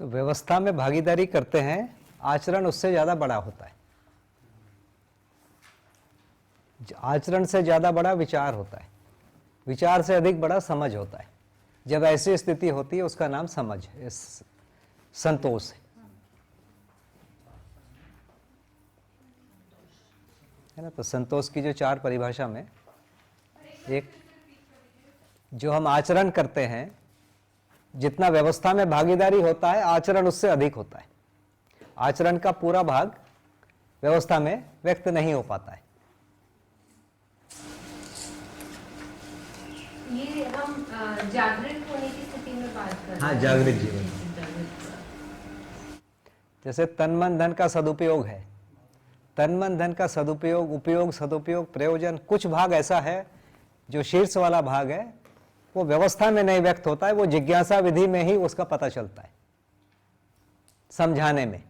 तो व्यवस्था में भागीदारी करते हैं, आचरण उससे ज़्यादा बड़ा होता है। आचरण से ज़्यादा बड़ा विचार होता है, विचार से अधिक बड़ा समझ होता है। जब ऐसी स्थिति होती है उसका नाम समझ, संतोष है ना। तो संतोष की जो 4 परिभाषा में एक, जो हम आचरण करते हैं, जितना व्यवस्था में भागीदारी होता है आचरण उससे अधिक होता है। आचरण का पूरा भाग व्यवस्था में व्यक्त नहीं हो पाता है। ये हम जागृत होने की स्थिति में बात कर रहे हैं। हाँ, जागृत जीवन। जैसे तन मन धन का सदुपयोग है, तन मन धन का सदुपयोग, उपयोग, सदुपयोग, प्रयोजन, कुछ भाग ऐसा है जो शीर्ष वाला भाग है वो व्यवस्था में नहीं व्यक्त होता है, वो जिज्ञासा विधि में ही उसका पता चलता है, समझाने में।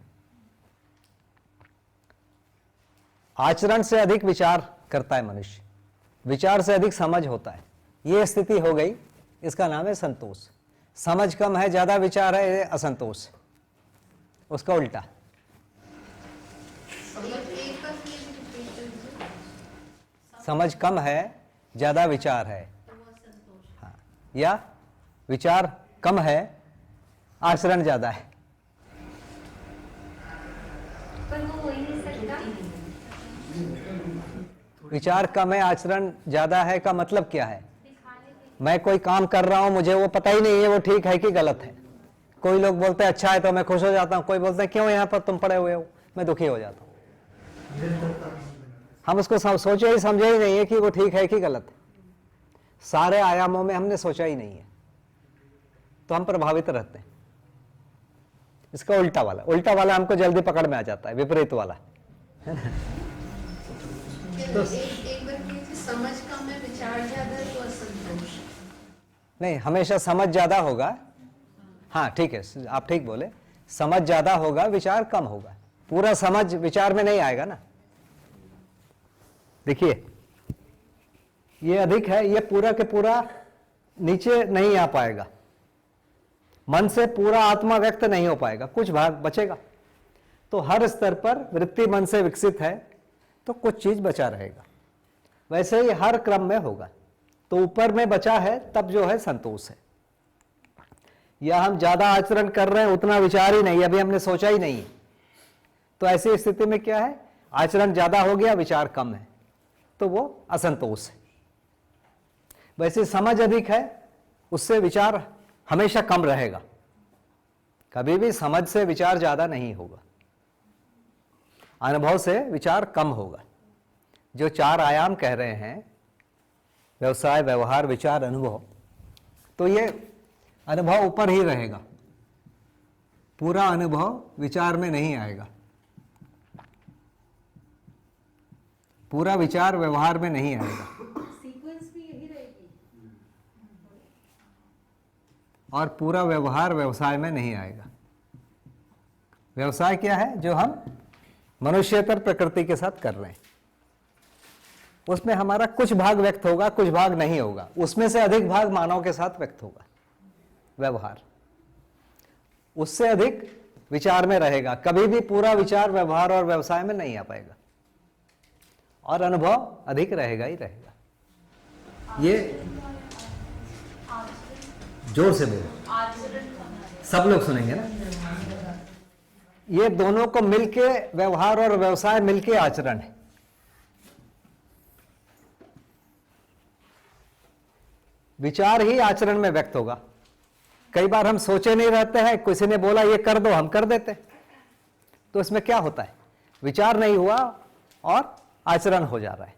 आचरण से अधिक विचार करता है मनुष्य, विचार से अधिक समझ होता है। ये स्थिति हो गई, इसका नाम है संतोष। समझ कम है, ज्यादा विचार है, ये असंतोष। उसका उल्टा, समझ कम है, ज्यादा विचार है, हाँ, या विचार कम है, आचरण ज्यादा है। पर वो हो ही नहीं सकता। विचार कम है, आचरण ज्यादा है का मतलब क्या है? मैं कोई काम कर रहा हूं, मुझे वो पता ही नहीं है वो ठीक है कि गलत है। कोई लोग बोलते हैं अच्छा है तो मैं खुश हो जाता हूं, कोई बोलते हैं क्यों यहाँ पर तुम पड़े हुए हो, मैं दुखी हो जाता हूं। हम उसको सोचे ही समझे ही नहीं है कि वो ठीक है कि गलत है। सारे आयामों में हमने सोचा ही नहीं है, तो हम प्रभावित रहते हैं। इसका उल्टा वाला हमको जल्दी पकड़ में आ जाता है, विपरीत वाला। तो एक बार समझ कम है, विचार ज्यादा है, तो असंतोष नहीं, हमेशा समझ ज्यादा होगा। हाँ ठीक है, आप ठीक बोले, समझ ज्यादा होगा, विचार कम होगा। पूरा समझ विचार में नहीं आएगा ना। देखिए ये अधिक है, ये पूरा के पूरा नीचे नहीं आ पाएगा, मन से पूरा आत्मा व्यक्त नहीं हो पाएगा, कुछ भाग बचेगा। तो हर स्तर पर वृत्ति मन से विकसित है तो कुछ चीज बचा रहेगा। वैसे ही हर क्रम में होगा। तो ऊपर में बचा है तब जो है संतोष है। या हम ज्यादा आचरण कर रहे हैं, उतना विचार ही नहीं, अभी हमने सोचा ही नहीं है, तो ऐसी स्थिति में क्या है, आचरण ज्यादा हो गया, विचार कम है, तो वो असंतोष है। वैसे समझ अधिक है, उससे विचार हमेशा कम रहेगा, कभी भी समझ से विचार ज्यादा नहीं होगा, अनुभव से विचार कम होगा। जो 4 आयाम कह रहे हैं, व्यवसाय, व्यवहार, विचार, अनुभव, तो ये अनुभव ऊपर ही रहेगा, पूरा अनुभव विचार में नहीं आएगा, पूरा विचार व्यवहार में नहीं आएगा। सीक्वेंस भी यही रहेगी, और पूरा व्यवहार व्यवसाय में नहीं आएगा। व्यवसाय क्या है, जो हम मनुष्यतर प्रकृति के साथ कर रहे हैं, उसमें हमारा कुछ भाग व्यक्त होगा, कुछ भाग नहीं होगा, उसमें से अधिक भाग मानव के साथ व्यक्त होगा। व्यवहार उससे अधिक विचार में रहेगा, कभी भी पूरा विचार व्यवहार और व्यवसाय में नहीं आ पाएगा, और अनुभव अधिक रहेगा ही रहेगा। ये जोर से बोलो, सब लोग सुनेंगे ना। ये दोनों को मिलके, व्यवहार और व्यवसाय मिलके आचरण है। विचार ही आचरण में व्यक्त होगा। कई बार हम सोचे नहीं रहते हैं, किसी ने बोला ये कर दो, हम कर देते, तो इसमें क्या होता है, विचार नहीं हुआ और आचरण हो जा रहा है।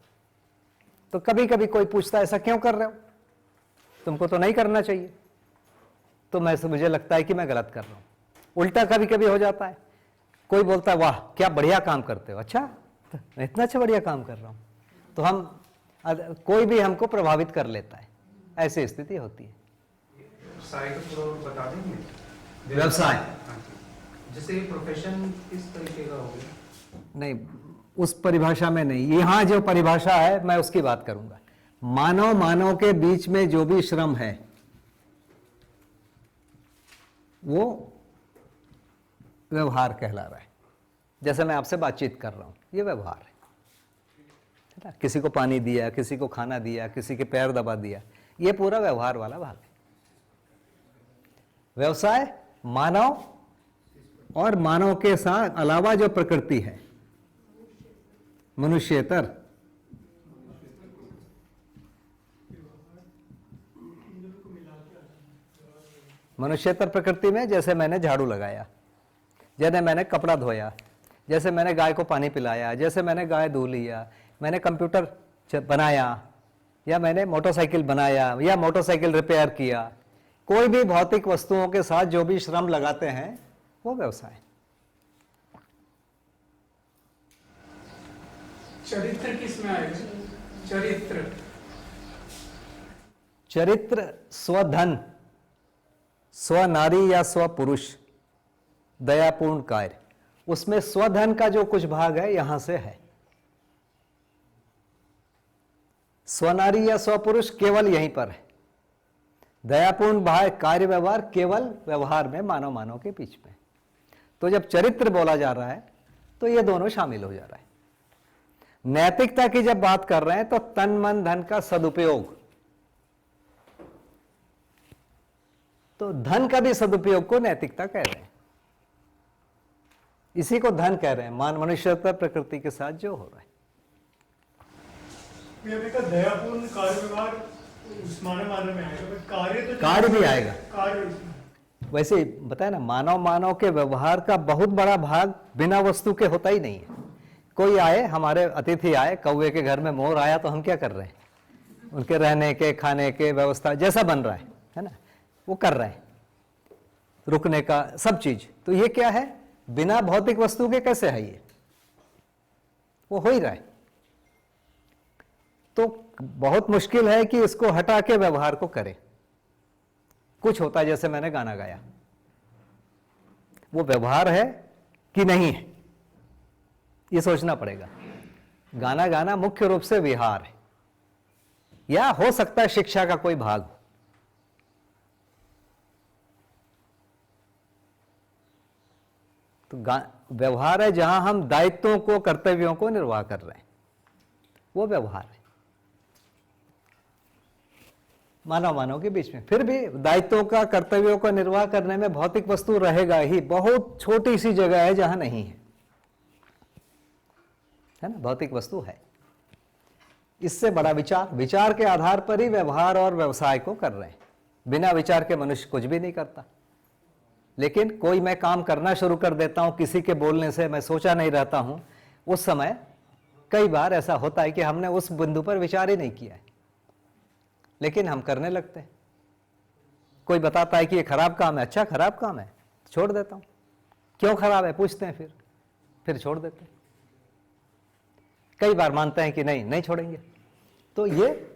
तो कभी कभी कोई पूछता है ऐसा क्यों कर रहे हो, तुमको तो नहीं करना चाहिए, तो मुझे लगता है कि मैं गलत कर रहा हूं। उल्टा कभी कभी हो जाता है, कोई बोलता है वाह क्या बढ़िया काम करते हो, अच्छा मैं इतना अच्छा बढ़िया काम कर रहा हूं, तो हम कोई भी हमको प्रभावित कर लेता है, ऐसी स्थिति होती है। व्यवसाय को थोड़ा बता देंगे। व्यवसाय जैसे प्रोफेशन किस तरीके का हो गया? नहीं, उस परिभाषा में नहीं, यहां जो परिभाषा है मैं उसकी बात करूंगा। मानव के बीच में जो भी श्रम है वो व्यवहार कहला रहा है। जैसे मैं आपसे बातचीत कर रहा हूं, ये व्यवहार है ना। किसी को पानी दिया, किसी को खाना दिया, किसी के पैर दबा दिया, ये पूरा व्यवहार वाला भाग है। व्यवसाय मानव और मानव के साथ अलावा जो प्रकृति है, मनुष्येतर, मनुष्येतर प्रकृति में जैसे मैंने झाड़ू लगाया, जैसे मैंने कपड़ा धोया, जैसे मैंने गाय को पानी पिलाया, जैसे मैंने गाय धो लिया, मैंने कंप्यूटर बनाया, या मैंने मोटरसाइकिल बनाया, या मोटरसाइकिल रिपेयर किया, कोई भी भौतिक वस्तुओं के साथ जो भी श्रम लगाते हैं वो व्यवसाय। चरित्र किसमें आएगा? चरित्र चरित्र स्वधन, स्वनारी या स्वपुरुष, दयापूर्ण कार्य, उसमें स्वधन का जो कुछ भाग है यहां से है। स्वनारी या स्वपुरुष केवल यहीं पर है। दयापूर्ण भाग कार्य व्यवहार केवल व्यवहार में मानव मानव के बीच में। तो जब चरित्र बोला जा रहा है तो ये दोनों शामिल हो जा रहा है। नैतिकता की जब बात कर रहे हैं तो तन मन धन का सदुपयोग, तो धन का भी सदुपयोग को नैतिकता कह रहे हैं, इसी को धन कह रहे हैं। मनुष्यता प्रकृति के साथ जो हो रहा है। दयापूर्ण कार्य व्यवहार उस मानव में आएगा, बट कार्य भी आएगा। कार्य वैसे ही बताया ना, मानव मानव के व्यवहार का बहुत बड़ा भाग बिना वस्तु के होता ही नहीं है। कोई आए, हमारे अतिथि आए, कौवे के घर में मोर आया, तो हम क्या कर रहे हैं? उनके रहने के, खाने के व्यवस्था जैसा बन रहा है ना, वो कर रहे हैं, रुकने का सब चीज। तो ये क्या है? बिना भौतिक वस्तु के कैसे है? ये वो हो ही रहा है। तो बहुत मुश्किल है कि इसको हटा के व्यवहार को करे। कुछ होता है, जैसे मैंने गाना गाया, वो व्यवहार है कि नहीं है, ये सोचना पड़ेगा। गाना गाना मुख्य रूप से विहार है, या हो सकता है शिक्षा का कोई भाग हो। तो व्यवहार है जहां हम दायित्वों को, कर्तव्यों को निर्वाह कर रहे हैं, वो व्यवहार है मानव मानव के बीच में। फिर भी दायित्वों का, कर्तव्यों का निर्वाह करने में भौतिक वस्तु रहेगा ही। बहुत छोटी सी जगह है जहां नहीं है ना, भौतिक वस्तु है। इससे बड़ा विचार, विचार के आधार पर ही व्यवहार और व्यवसाय को कर रहे हैं। बिना विचार के मनुष्य कुछ भी नहीं करता। लेकिन कोई मैं काम करना शुरू कर देता हूं, किसी के बोलने से मैं सोचा नहीं रहता हूं, उस समय कई बार ऐसा होता है कि हमने उस बिंदु पर विचार ही नहीं किया है, लेकिन हम करने लगते हैं। कोई बताता है कि ये खराब काम है, अच्छा खराब काम है, छोड़ देता हूं। क्यों खराब है पूछते हैं, फिर छोड़ देते हैं। कई बार मानते हैं कि नहीं छोड़ेंगे। तो ये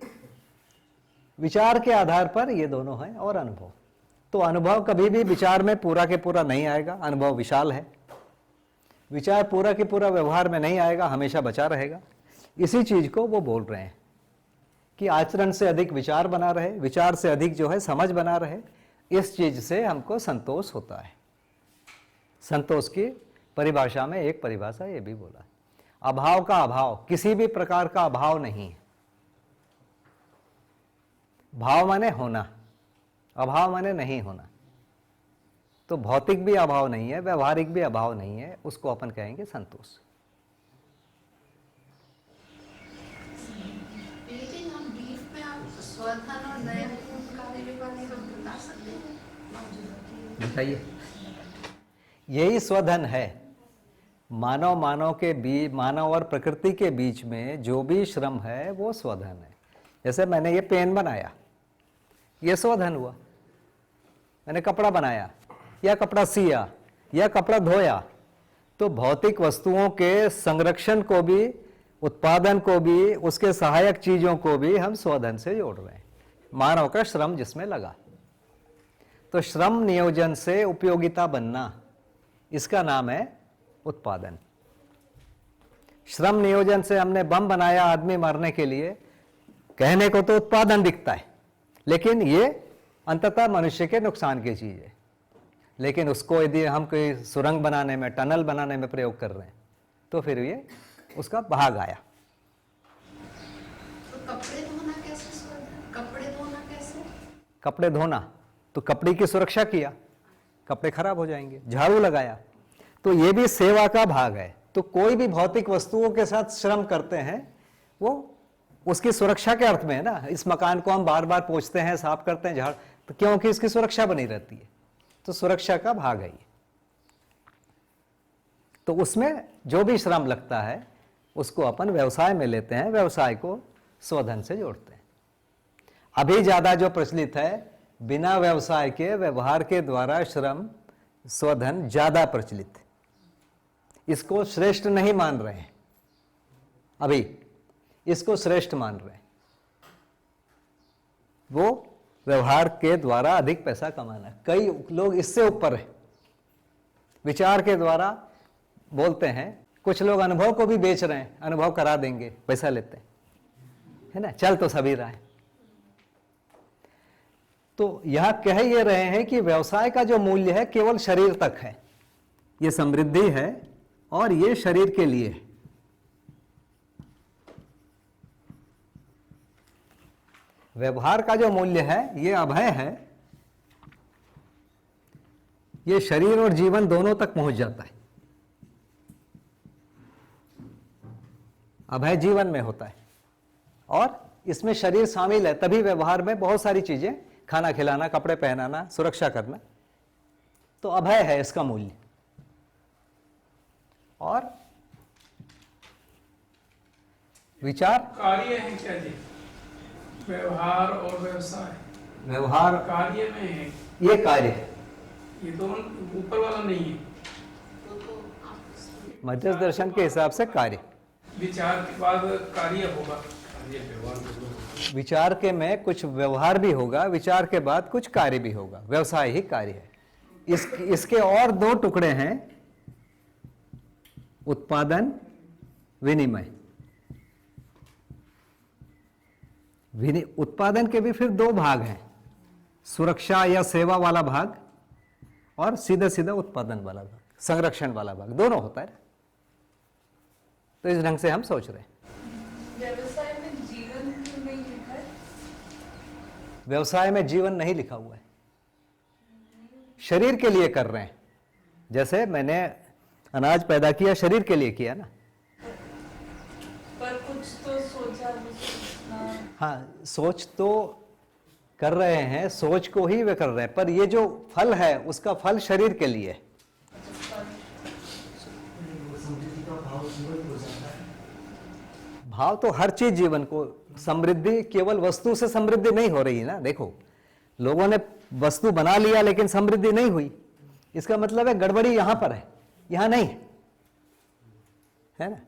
विचार के आधार पर ये दोनों हैं। और अनुभव, तो अनुभव कभी भी विचार में पूरा के पूरा नहीं आएगा। अनुभव विशाल है, विचार पूरा के पूरा व्यवहार में नहीं आएगा, हमेशा बचा रहेगा। इसी चीज को वो बोल रहे हैं कि आचरण से अधिक विचार बना रहे, विचार से अधिक जो है समझ बना रहे। इस चीज से हमको संतोष होता है। संतोष की परिभाषा में एक परिभाषा ये भी बोला, अभाव का अभाव, किसी भी प्रकार का अभाव नहीं है। भाव माने होना, अभाव माने नहीं होना। तो भौतिक भी अभाव नहीं है, व्यवहारिक भी अभाव नहीं है, उसको अपन कहेंगे संतोष। लेकिन हम ब्रीफ में आप स्वधन और दयापूर्ण कार्य व्यवहार हम बता सकते हैं? बताइए। यही स्वधन है। मानव मानव के बीच, मानव और प्रकृति के बीच में जो भी श्रम है वो स्वधन है। जैसे मैंने ये पेन बनाया, ये स्वधन हुआ। मैंने कपड़ा बनाया, या कपड़ा सिया, या कपड़ा धोया। तो भौतिक वस्तुओं के संरक्षण को भी, उत्पादन को भी, उसके सहायक चीजों को भी हम स्वधन से जोड़ रहे हैं। मानव का श्रम जिसमें लगा, तो श्रम नियोजन से उपयोगिता बनना, इसका नाम है उत्पादन। श्रम नियोजन से हमने बम बनाया आदमी मारने के लिए, कहने को तो उत्पादन दिखता है, लेकिन ये अंततः मनुष्य के नुकसान की चीज है। लेकिन उसको यदि हम कोई सुरंग बनाने में, टनल बनाने में प्रयोग कर रहे हैं तो फिर ये उसका भाग आया। तो कपड़े धोना कैसे स्वधन? कपड़े धोना कैसे? कपड़े धोना तो कपड़े की सुरक्षा किया, कपड़े खराब हो जाएंगे। झाड़ू लगाया तो ये भी सेवा का भाग है। तो कोई भी भौतिक वस्तुओं के साथ श्रम करते हैं वो उसकी सुरक्षा के अर्थ में है ना। इस मकान को हम बार बार पोंछते हैं, साफ करते हैं, झाड़, तो क्योंकि इसकी सुरक्षा बनी रहती है, तो सुरक्षा का भाग है ये। तो उसमें जो भी श्रम लगता है उसको अपन व्यवसाय में लेते हैं, व्यवसाय को स्वधन से जोड़ते हैं। अभी ज्यादा जो प्रचलित है, बिना व्यवसाय के व्यवहार के द्वारा श्रम स्वधन ज्यादा प्रचलित है। इसको श्रेष्ठ नहीं मान रहे हैं, अभी इसको श्रेष्ठ मान रहे हैं। वो व्यवहार के द्वारा अधिक पैसा कमाना। कई लोग इससे ऊपर है, विचार के द्वारा बोलते हैं। कुछ लोग अनुभव को भी बेच रहे हैं, अनुभव करा देंगे, पैसा लेते हैं, है ना, चल तो सभी रहा है। तो यह कह ये रहे हैं कि व्यवसाय का जो मूल्य है केवल शरीर तक है, ये समृद्धि है और ये शरीर के लिए है। व्यवहार का जो मूल्य है ये अभय है, ये शरीर और जीवन दोनों तक पहुंच जाता है। अभय जीवन में होता है और इसमें शरीर शामिल है, तभी व्यवहार में बहुत सारी चीजें, खाना खिलाना, कपड़े पहनाना, सुरक्षा करना, तो अभय है इसका मूल्य। और विचार कार्य है क्या जी? व्यवहार और व्यवसाय व्यवहार कार्य में है, ये कार्य है, ये दोनों ऊपर वाला नहीं है। मध्यस्थ दर्शन के हिसाब से कार्य। विचार के बाद कार्य होगा। विचार के में कुछ व्यवहार भी होगा, विचार के बाद कुछ कार्य भी होगा। व्यवसाय ही कार्य है। इसके और दो टुकड़े हैं, उत्पादन, विनिमय। उत्पादन के भी फिर दो भाग हैं, सुरक्षा या सेवा वाला भाग और सीधा सीधा उत्पादन वाला भाग, संरक्षण वाला भाग, दोनों होता है। तो इस ढंग से हम सोच रहे हैं। व्यवसाय में जीवन क्यों नहीं लिखा है? व्यवसाय में जीवन नहीं लिखा हुआ है, शरीर के लिए कर रहे हैं। जैसे मैंने अनाज पैदा किया, शरीर के लिए किया ना। पर कुछ तो सोचा। हाँ, सोच तो कर रहे हैं, सोच को ही वे कर रहे हैं, पर ये जो फल है उसका फल शरीर के लिए है। भाव तो हर चीज जीवन को, समृद्धि केवल वस्तु से समृद्धि नहीं हो रही है ना। देखो, लोगों ने वस्तु बना लिया लेकिन समृद्धि नहीं हुई, इसका मतलब है गड़बड़ी यहां पर है, यहां नहीं है ना।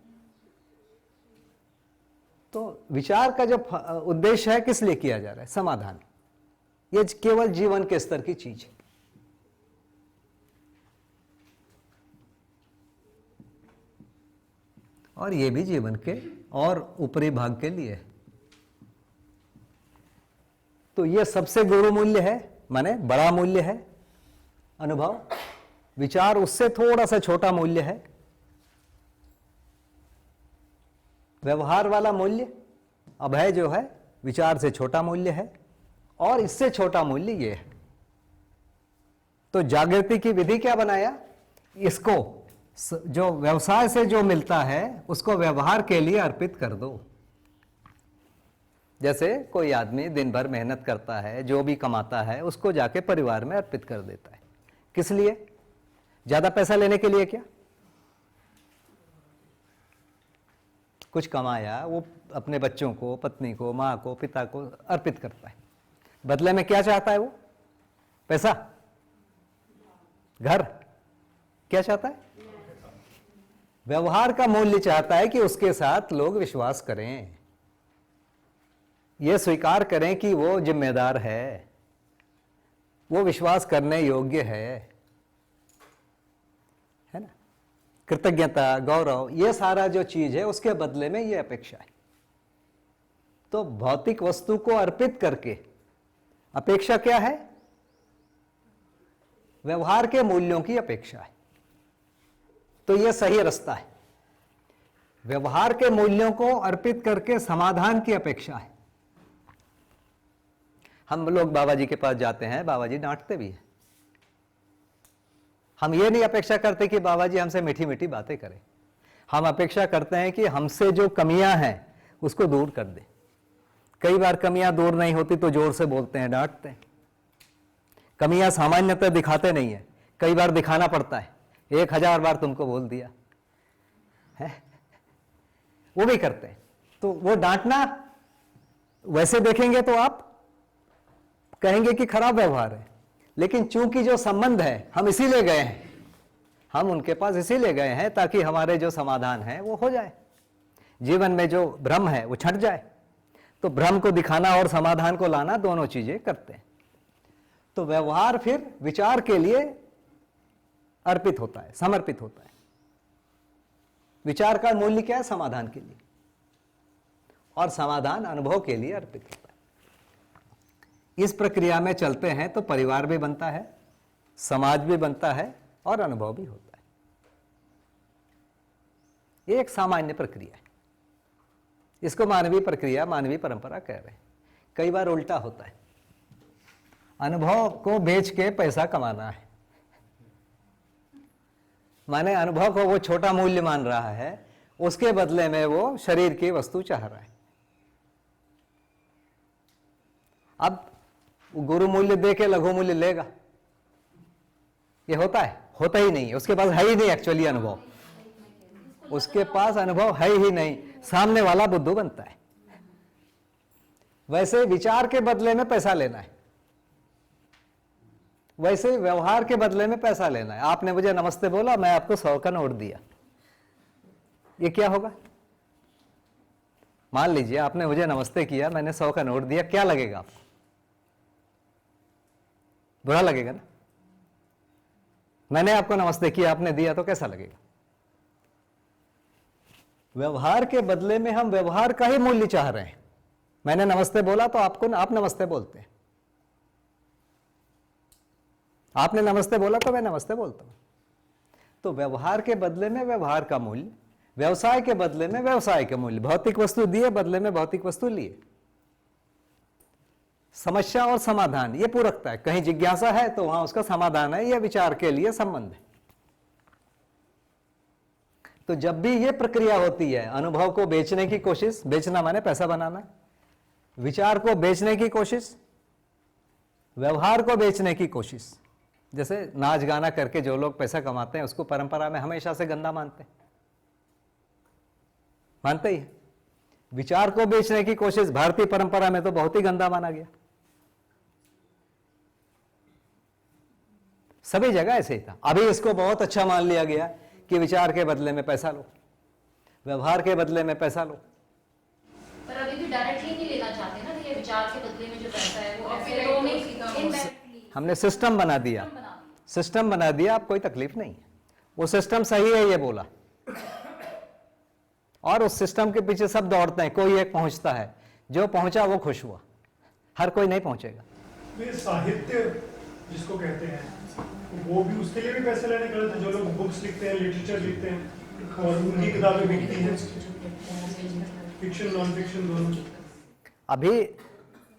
तो विचार का जो उद्देश्य है किस लिए किया जा रहा है? समाधान। ये केवल जीवन के स्तर की चीज है। और ये भी जीवन के और ऊपरी भाग के लिए है। तो ये सबसे गुरु मूल्य है, माने बड़ा मूल्य है अनुभव। विचार उससे थोड़ा सा छोटा मूल्य है। व्यवहार वाला मूल्य अभय जो है विचार से छोटा मूल्य है, और इससे छोटा मूल्य ये है। तो जागृति की विधि क्या बनाया? इसको जो व्यवसाय से जो मिलता है उसको व्यवहार के लिए अर्पित कर दो। जैसे कोई आदमी दिन भर मेहनत करता है, जो भी कमाता है उसको जाके परिवार में अर्पित कर देता है। किस लिए? ज्यादा पैसा लेने के लिए क्या? कुछ कमाया, वो अपने बच्चों को, पत्नी को, माँ को, पिता को अर्पित करता है। बदले में क्या चाहता है वो? पैसा, घर, क्या चाहता है? व्यवहार का मूल्य चाहता है कि उसके साथ लोग विश्वास करें, ये स्वीकार करें कि वो जिम्मेदार है, वो विश्वास करने योग्य है ना। कृतज्ञता, गौरव, ये सारा जो चीज है उसके बदले में ये अपेक्षा है। तो भौतिक वस्तु को अर्पित करके अपेक्षा क्या है? व्यवहार के मूल्यों की अपेक्षा है। तो यह सही रास्ता है। व्यवहार के मूल्यों को अर्पित करके समाधान की अपेक्षा है। हम लोग बाबा जी के पास जाते हैं, बाबा जी डांटते भी हैं। हम ये नहीं अपेक्षा करते कि बाबा जी हमसे मीठी मीठी बातें करें। हम अपेक्षा करते हैं कि हमसे जो कमियां हैं उसको दूर कर दे। कई बार कमियां दूर नहीं होती तो जोर से बोलते हैं, डांटते हैं। कमियां सामान्यतः दिखाते नहीं है, कई बार दिखाना पड़ता है। 1000 बार तुमको बोल दिया है, वो भी करते हैं। तो वो डांटना वैसे देखेंगे तो आप कहेंगे कि खराब व्यवहार है, लेकिन चूंकि जो संबंध है हम इसीलिए गए हैं, हम उनके पास इसीलिए गए हैं ताकि हमारे जो समाधान है वो हो जाए, जीवन में जो भ्रम है वो छट जाए। तो भ्रम को दिखाना और समाधान को लाना दोनों चीजें करते हैं। तो व्यवहार फिर विचार के लिए अर्पित होता है, समर्पित होता है। विचार का मूल्य क्या है? समाधान के लिए, और समाधान अनुभव के लिए अर्पित होता है। इस प्रक्रिया में चलते हैं तो परिवार भी बनता है, समाज भी बनता है और अनुभव भी होता है। ये एक सामान्य प्रक्रिया है। इसको मानवीय प्रक्रिया, मानवीय परंपरा कह रहे हैं। कई बार उल्टा होता है, अनुभव को बेच के पैसा कमाना है। माने अनुभव को वो छोटा मूल्य मान रहा है, उसके बदले में वो शरीर की वस्तु चाह रहा है। अब गुरु मूल्य दे के लघु मूल्य लेगा, ये होता है? होता ही नहीं है। उसके पास है ही नहीं एक्चुअली अनुभव, उसके पास अनुभव है ही नहीं, सामने वाला बुद्धू बनता है। वैसे विचार के बदले में पैसा लेना है, वैसे व्यवहार के बदले में पैसा लेना है। आपने मुझे नमस्ते बोला, मैं आपको 100 का नोट दिया, ये क्या होगा? मान लीजिए आपने मुझे नमस्ते किया, मैंने 100 का नोट दिया, क्या लगेगा आपको? बुरा लगेगा ना? मैंने आपको नमस्ते किया, आपने दिया, तो कैसा लगेगा? व्यवहार के बदले में हम व्यवहार का ही मूल्य चाह रहे हैं। मैंने नमस्ते बोला तो आपको आप नमस्ते बोलते हैं, आपने नमस्ते बोला तो मैं नमस्ते बोलता हूं। तो व्यवहार के बदले में व्यवहार का मूल्य, व्यवसाय के बदले में व्यवसाय का मूल्य। भौतिक वस्तु दिए, बदले में भौतिक वस्तु लिए। समस्या और समाधान ये पूरकता है। कहीं जिज्ञासा है तो वहां उसका समाधान है, यह विचार के लिए संबंध है। तो जब भी ये प्रक्रिया होती है, अनुभव को बेचने की कोशिश, बेचना माने पैसा बनाना, विचार को बेचने की कोशिश, व्यवहार को बेचने की कोशिश। जैसे नाच गाना करके जो लोग पैसा कमाते हैं उसको परंपरा में हमेशा से गंदा मानते हैं, मानते ही है। विचार को बेचने की कोशिश भारतीय परंपरा में तो बहुत ही गंदा माना गया, सभी जगह ऐसे ही था। अभी इसको बहुत अच्छा मान लिया गया कि विचार के बदले में पैसा लो, व्यवहार के बदले में पैसा लो। पर अभी भी डायरेक्टली नहीं लेना चाहते ना, ये विचार के बदले में जो पैसा है वो ऐसे लोगों में indirectly हमने सिस्टम बना दिया, सिस्टम बना दिया, अब कोई तकलीफ नहीं है। वो सिस्टम सही है ये बोला, और उस सिस्टम के पीछे सब दौड़ते हैं, कोई एक पहुंचता है, जो पहुंचा वो खुश हुआ, हर कोई नहीं पहुंचेगा। ये साहित्य जिसको कहते हैं वो भी, उसके लिए भी पैसे लेने गलत है। जो लोग बुक्स लिखते हैं, लिटरेचर लिखते हैं और उनकी किताबें बिकती हैं, फिक्शन नॉन फिक्शन दोनों। अभी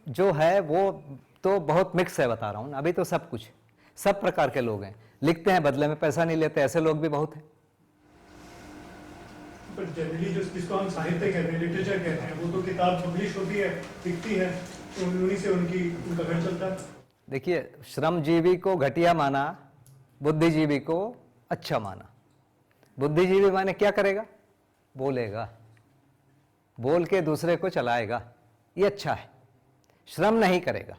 जो है वो तो बहुत मिक्स है, बता रहा हूं। अभी तो सब कुछ, सब प्रकार के लोग हैं, लिखते हैं बदले में पैसा नहीं लेते, ऐसे लोग भी बहुत हैं। पर जनरली जिसको हम साहित्य कहते हैं, लिटरेचर कहते हैं, वो तो किताब पब्लिश होती है, बिकती है, तो उन्हीं से उनका घर चलता है। देखिए, श्रमजीवी को घटिया माना, बुद्धिजीवी को अच्छा माना। बुद्धिजीवी माने क्या करेगा? बोलेगा, बोल के दूसरे को चलाएगा, ये अच्छा है। श्रम नहीं करेगा,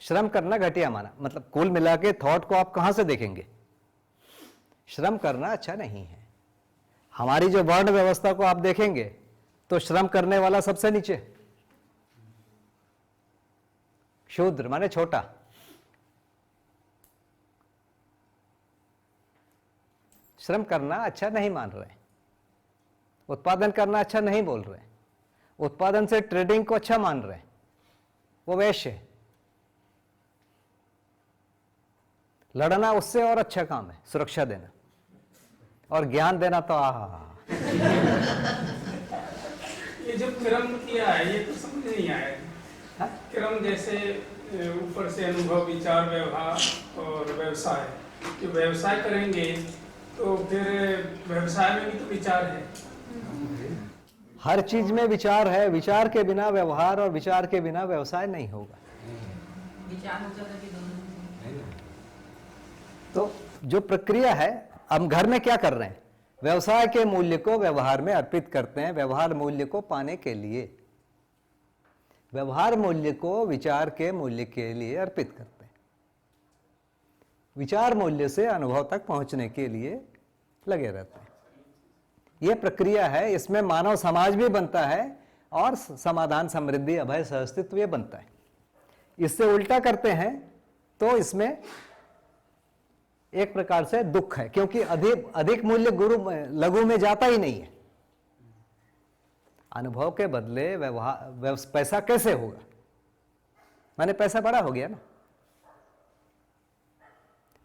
श्रम करना घटिया माना। मतलब कुल मिला के थॉट को आप कहां से देखेंगे? श्रम करना अच्छा नहीं है। हमारी जो वर्ण व्यवस्था को आप देखेंगे तो श्रम करने वाला सबसे नीचे, शूद्र माने छोटा। श्रम करना अच्छा नहीं मान रहे, उत्पादन करना अच्छा नहीं बोल रहे, उत्पादन से ट्रेडिंग को अच्छा मान रहे, वो वैश्य है। लड़ना उससे और अच्छा काम है, सुरक्षा देना। और ज्ञान देना तो ये जो क्रम किया है ये तो समझ नहीं आया। हाँ? क्रम जैसे ऊपर से अनुभव, विचार, व्यवहार और व्यवसाय। कि व्यवसाय करेंगे तो फिर व्यवसाय में भी तो विचार है। हर चीज में विचार है, विचार के बिना व्यवहार और विचार के बिना व्यवसाय नहीं होगा। तो जो प्रक्रिया है, हम घर में क्या कर रहे हैं, व्यवसाय के मूल्य को व्यवहार में अर्पित करते हैं, व्यवहार मूल्य को पाने के लिए, व्यवहार मूल्य को विचार के मूल्य के लिए अर्पित करते हैं, विचार मूल्य से अनुभव तक पहुंचने के लिए लगे रहते हैं। यह प्रक्रिया है, इसमें मानव समाज भी बनता है और समाधान, समृद्धि, अभय, सहअस्तित्व ये बनता है। इससे उल्टा करते हैं तो इसमें एक प्रकार से दुख है, क्योंकि अधिक मूल्य गुरु लघु में जाता ही नहीं है। अनुभव के बदले व्यवहार पैसा कैसे होगा, माने पैसा बड़ा हो गया ना।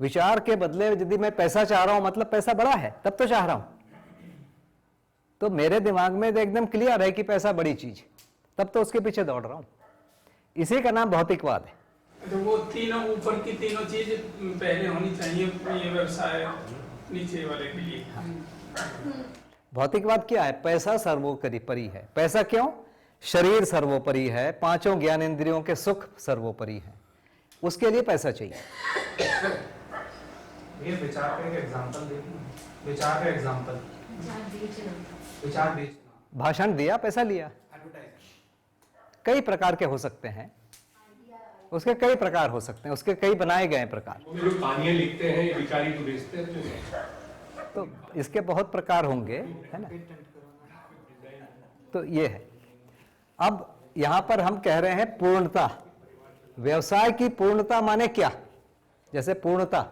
विचार के बदले यदि मैं पैसा चाह रहा हूं, मतलब पैसा बड़ा है तब तो चाह रहा हूं। तो मेरे दिमाग में तो एकदम क्लियर है कि पैसा बड़ी चीज, तब तो उसके पीछे दौड़ रहा हूं। इसी का नाम भौतिकवाद है। तो वो तीनों, ऊपर की तीनों चीज पहले होनी चाहिए ये व्यवसाय नीचे वाले के लिए। भौतिकवाद क्या है? पैसा सर्वोपरि है। पैसा क्यों? शरीर सर्वोपरि है, पांचों ज्ञानेंद्रियों के सुख सर्वोपरि है, उसके लिए पैसा चाहिए। ये विचार का एक एग्जांपल देखिए, विचार का एग्जांपल, विचार बेचना, भाषण दिया, पैसा लिया। कई प्रकार के हो सकते हैं, उसके कई प्रकार हो सकते हैं, उसके कई बनाए गए प्रकार। लोग कहानियां लिखते हैं, विचारी तो बेचते हैं, तो इसके बहुत प्रकार होंगे, है ना। तो ये है। अब यहां पर हम कह रहे हैं पूर्णता। व्यवसाय की पूर्णता माने क्या? जैसे पूर्णता,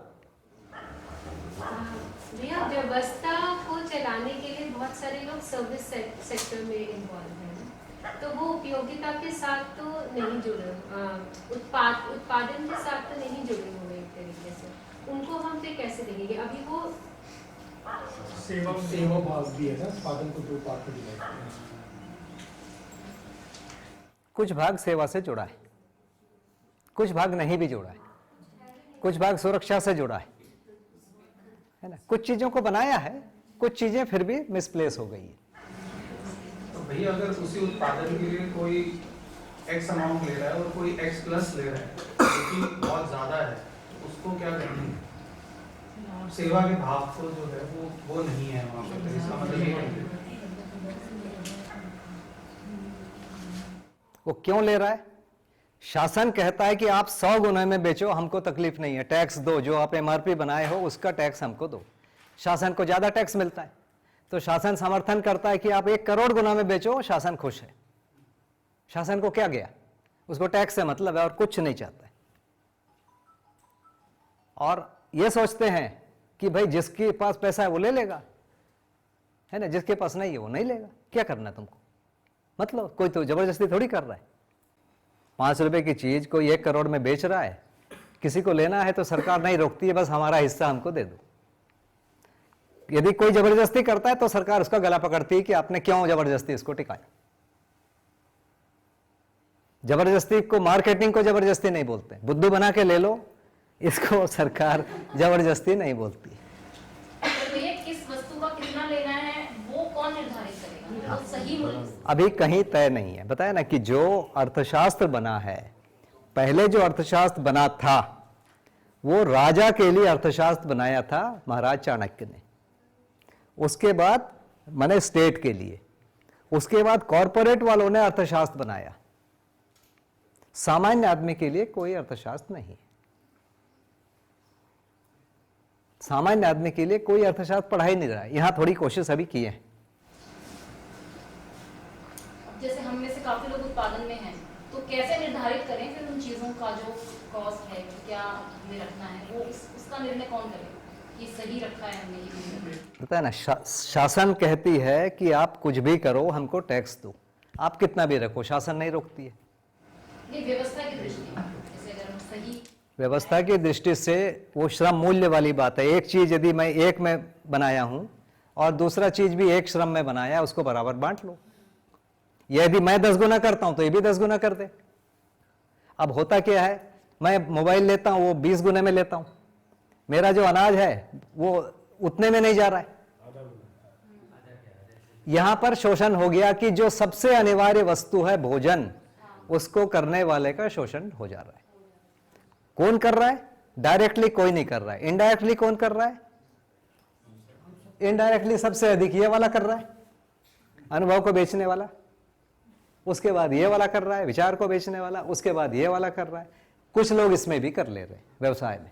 भैया व्यवस्था को चलाने के लिए बहुत सारे लोग सर्विस सेक्टर में इन्वॉल्व हैं, तो वो उपयोगिता के साथ तो नहीं जुड़े, उत्पादन के साथ तो नहीं जुड़े हुए एक तरीके से। उनको हम फिर कैसे देंगे? अभी वो सेवा भाग भी है ना, उत्पादन को दो पार्ट में डिवाइड किया है। कुछ भाग सेवा से जुड़ा है, कुछ भाग नहीं भी जुड़ा है, कुछ भाग सुरक्षा से जुड़ा है ना। कुछ चीजों को बनाया है, कुछ चीजें फिर भी मिसप्लेस हो गई है। तो भैया अगर उसी उत्पादन के लिए कोई एक्स अमाउंट ले रहा है और कोई एक्स प्लस ले रहा है, जो कि बहुत ज्यादा है, तो उसको क्या करना है? सेवा के भाव को जो है वो नहीं है वहाँ पे, तो इसका मतलब ये है। वो क्यों ले रहा है? शासन कहता है कि आप 100 गुना में बेचो, हमको तकलीफ नहीं है, टैक्स दो, जो आप एमआरपी बनाए हो उसका टैक्स हमको दो। शासन को ज्यादा टैक्स मिलता है, तो शासन समर्थन करता है कि आप 1 करोड़ गुना में बेचो, शासन खुश है। शासन को क्या गया, उसको टैक्स से मतलब है और कुछ नहीं चाहता है। और ये सोचते हैं कि भाई जिसके पास पैसा है वो ले लेगा, है ना, जिसके पास नहीं है वो नहीं लेगा। क्या करना है तुमको? मतलब कोई तो जबरदस्ती थोड़ी कर रहा है। 5 रुपए की चीज कोई 1 करोड़ में बेच रहा है, किसी को लेना है तो सरकार नहीं रोकती है, बस हमारा हिस्सा हमको दे दो। यदि कोई जबरदस्ती करता है तो सरकार उसका गला पकड़ती है कि आपने क्यों जबरदस्ती इसको टिकाया। जबरदस्ती को, मार्केटिंग को जबरदस्ती नहीं बोलते, बुद्धू बना के ले लो, इसको सरकार जबरदस्ती नहीं बोलती। तो ये किस वस्तु का कितना लेना है वो कौन निर्धारित करेगा? वो सही मूल्य अभी कहीं तय नहीं है। बताया ना कि जो अर्थशास्त्र बना है, पहले जो अर्थशास्त्र बना था वो राजा के लिए अर्थशास्त्र बनाया था महाराज चाणक्य ने। उसके बाद माने स्टेट के लिए, उसके बाद कॉरपोरेट वालों ने अर्थशास्त्र बनाया। सामान्य आदमी के लिए कोई अर्थशास्त्र नहीं है। सामान्य आदमी के लिए कोई अर्थशास्त्र पढ़ा ही नहीं रहा है। यहां थोड़ी कोशिश अभी की है। जैसे हम में से काफी लोग उत्पादन में हैं, तो कैसे निर्धारित करें फिर उन चीजों का जो कॉस्ट है कि क्या हमें रखना है, वो उसका निर्णय कौन करेगा कि सही रखा है हमने ये? पता है ना, शासन कहती है कि आप कुछ भी करो, हमको टैक्स दो, आप कितना भी रखो, शासन नहीं रोकती है। ये व्यवस्था की दृष्टि से, जैसे अगर हम सही व्यवस्था की दृष्टि से वो श्रम मूल्य वाली बात है। एक चीज यदि मैं एक में बनाया हूं और दूसरा चीज भी एक श्रम में बनाया, उसको बराबर बांट लो। यदि मैं 10 गुना करता हूं तो ये भी 10 गुना कर दे। अब होता क्या है, मैं मोबाइल लेता हूं, वो 20 गुने में लेता हूं, मेरा जो अनाज है वो उतने में नहीं जा रहा है। यहां पर शोषण हो गया कि जो सबसे अनिवार्य वस्तु है भोजन, उसको करने वाले का शोषण हो जा रहा है। कौन कर रहा है? डायरेक्टली कोई नहीं कर रहा है। इनडायरेक्टली कौन कर रहा है? इनडायरेक्टली सबसे अधिक ये वाला कर रहा है, अनुभव को बेचने वाला। उसके बाद ये वाला कर रहा है, विचार को बेचने वाला। उसके बाद ये वाला कर रहा है। कुछ लोग इसमें भी कर ले रहे हैं, व्यवसाय में।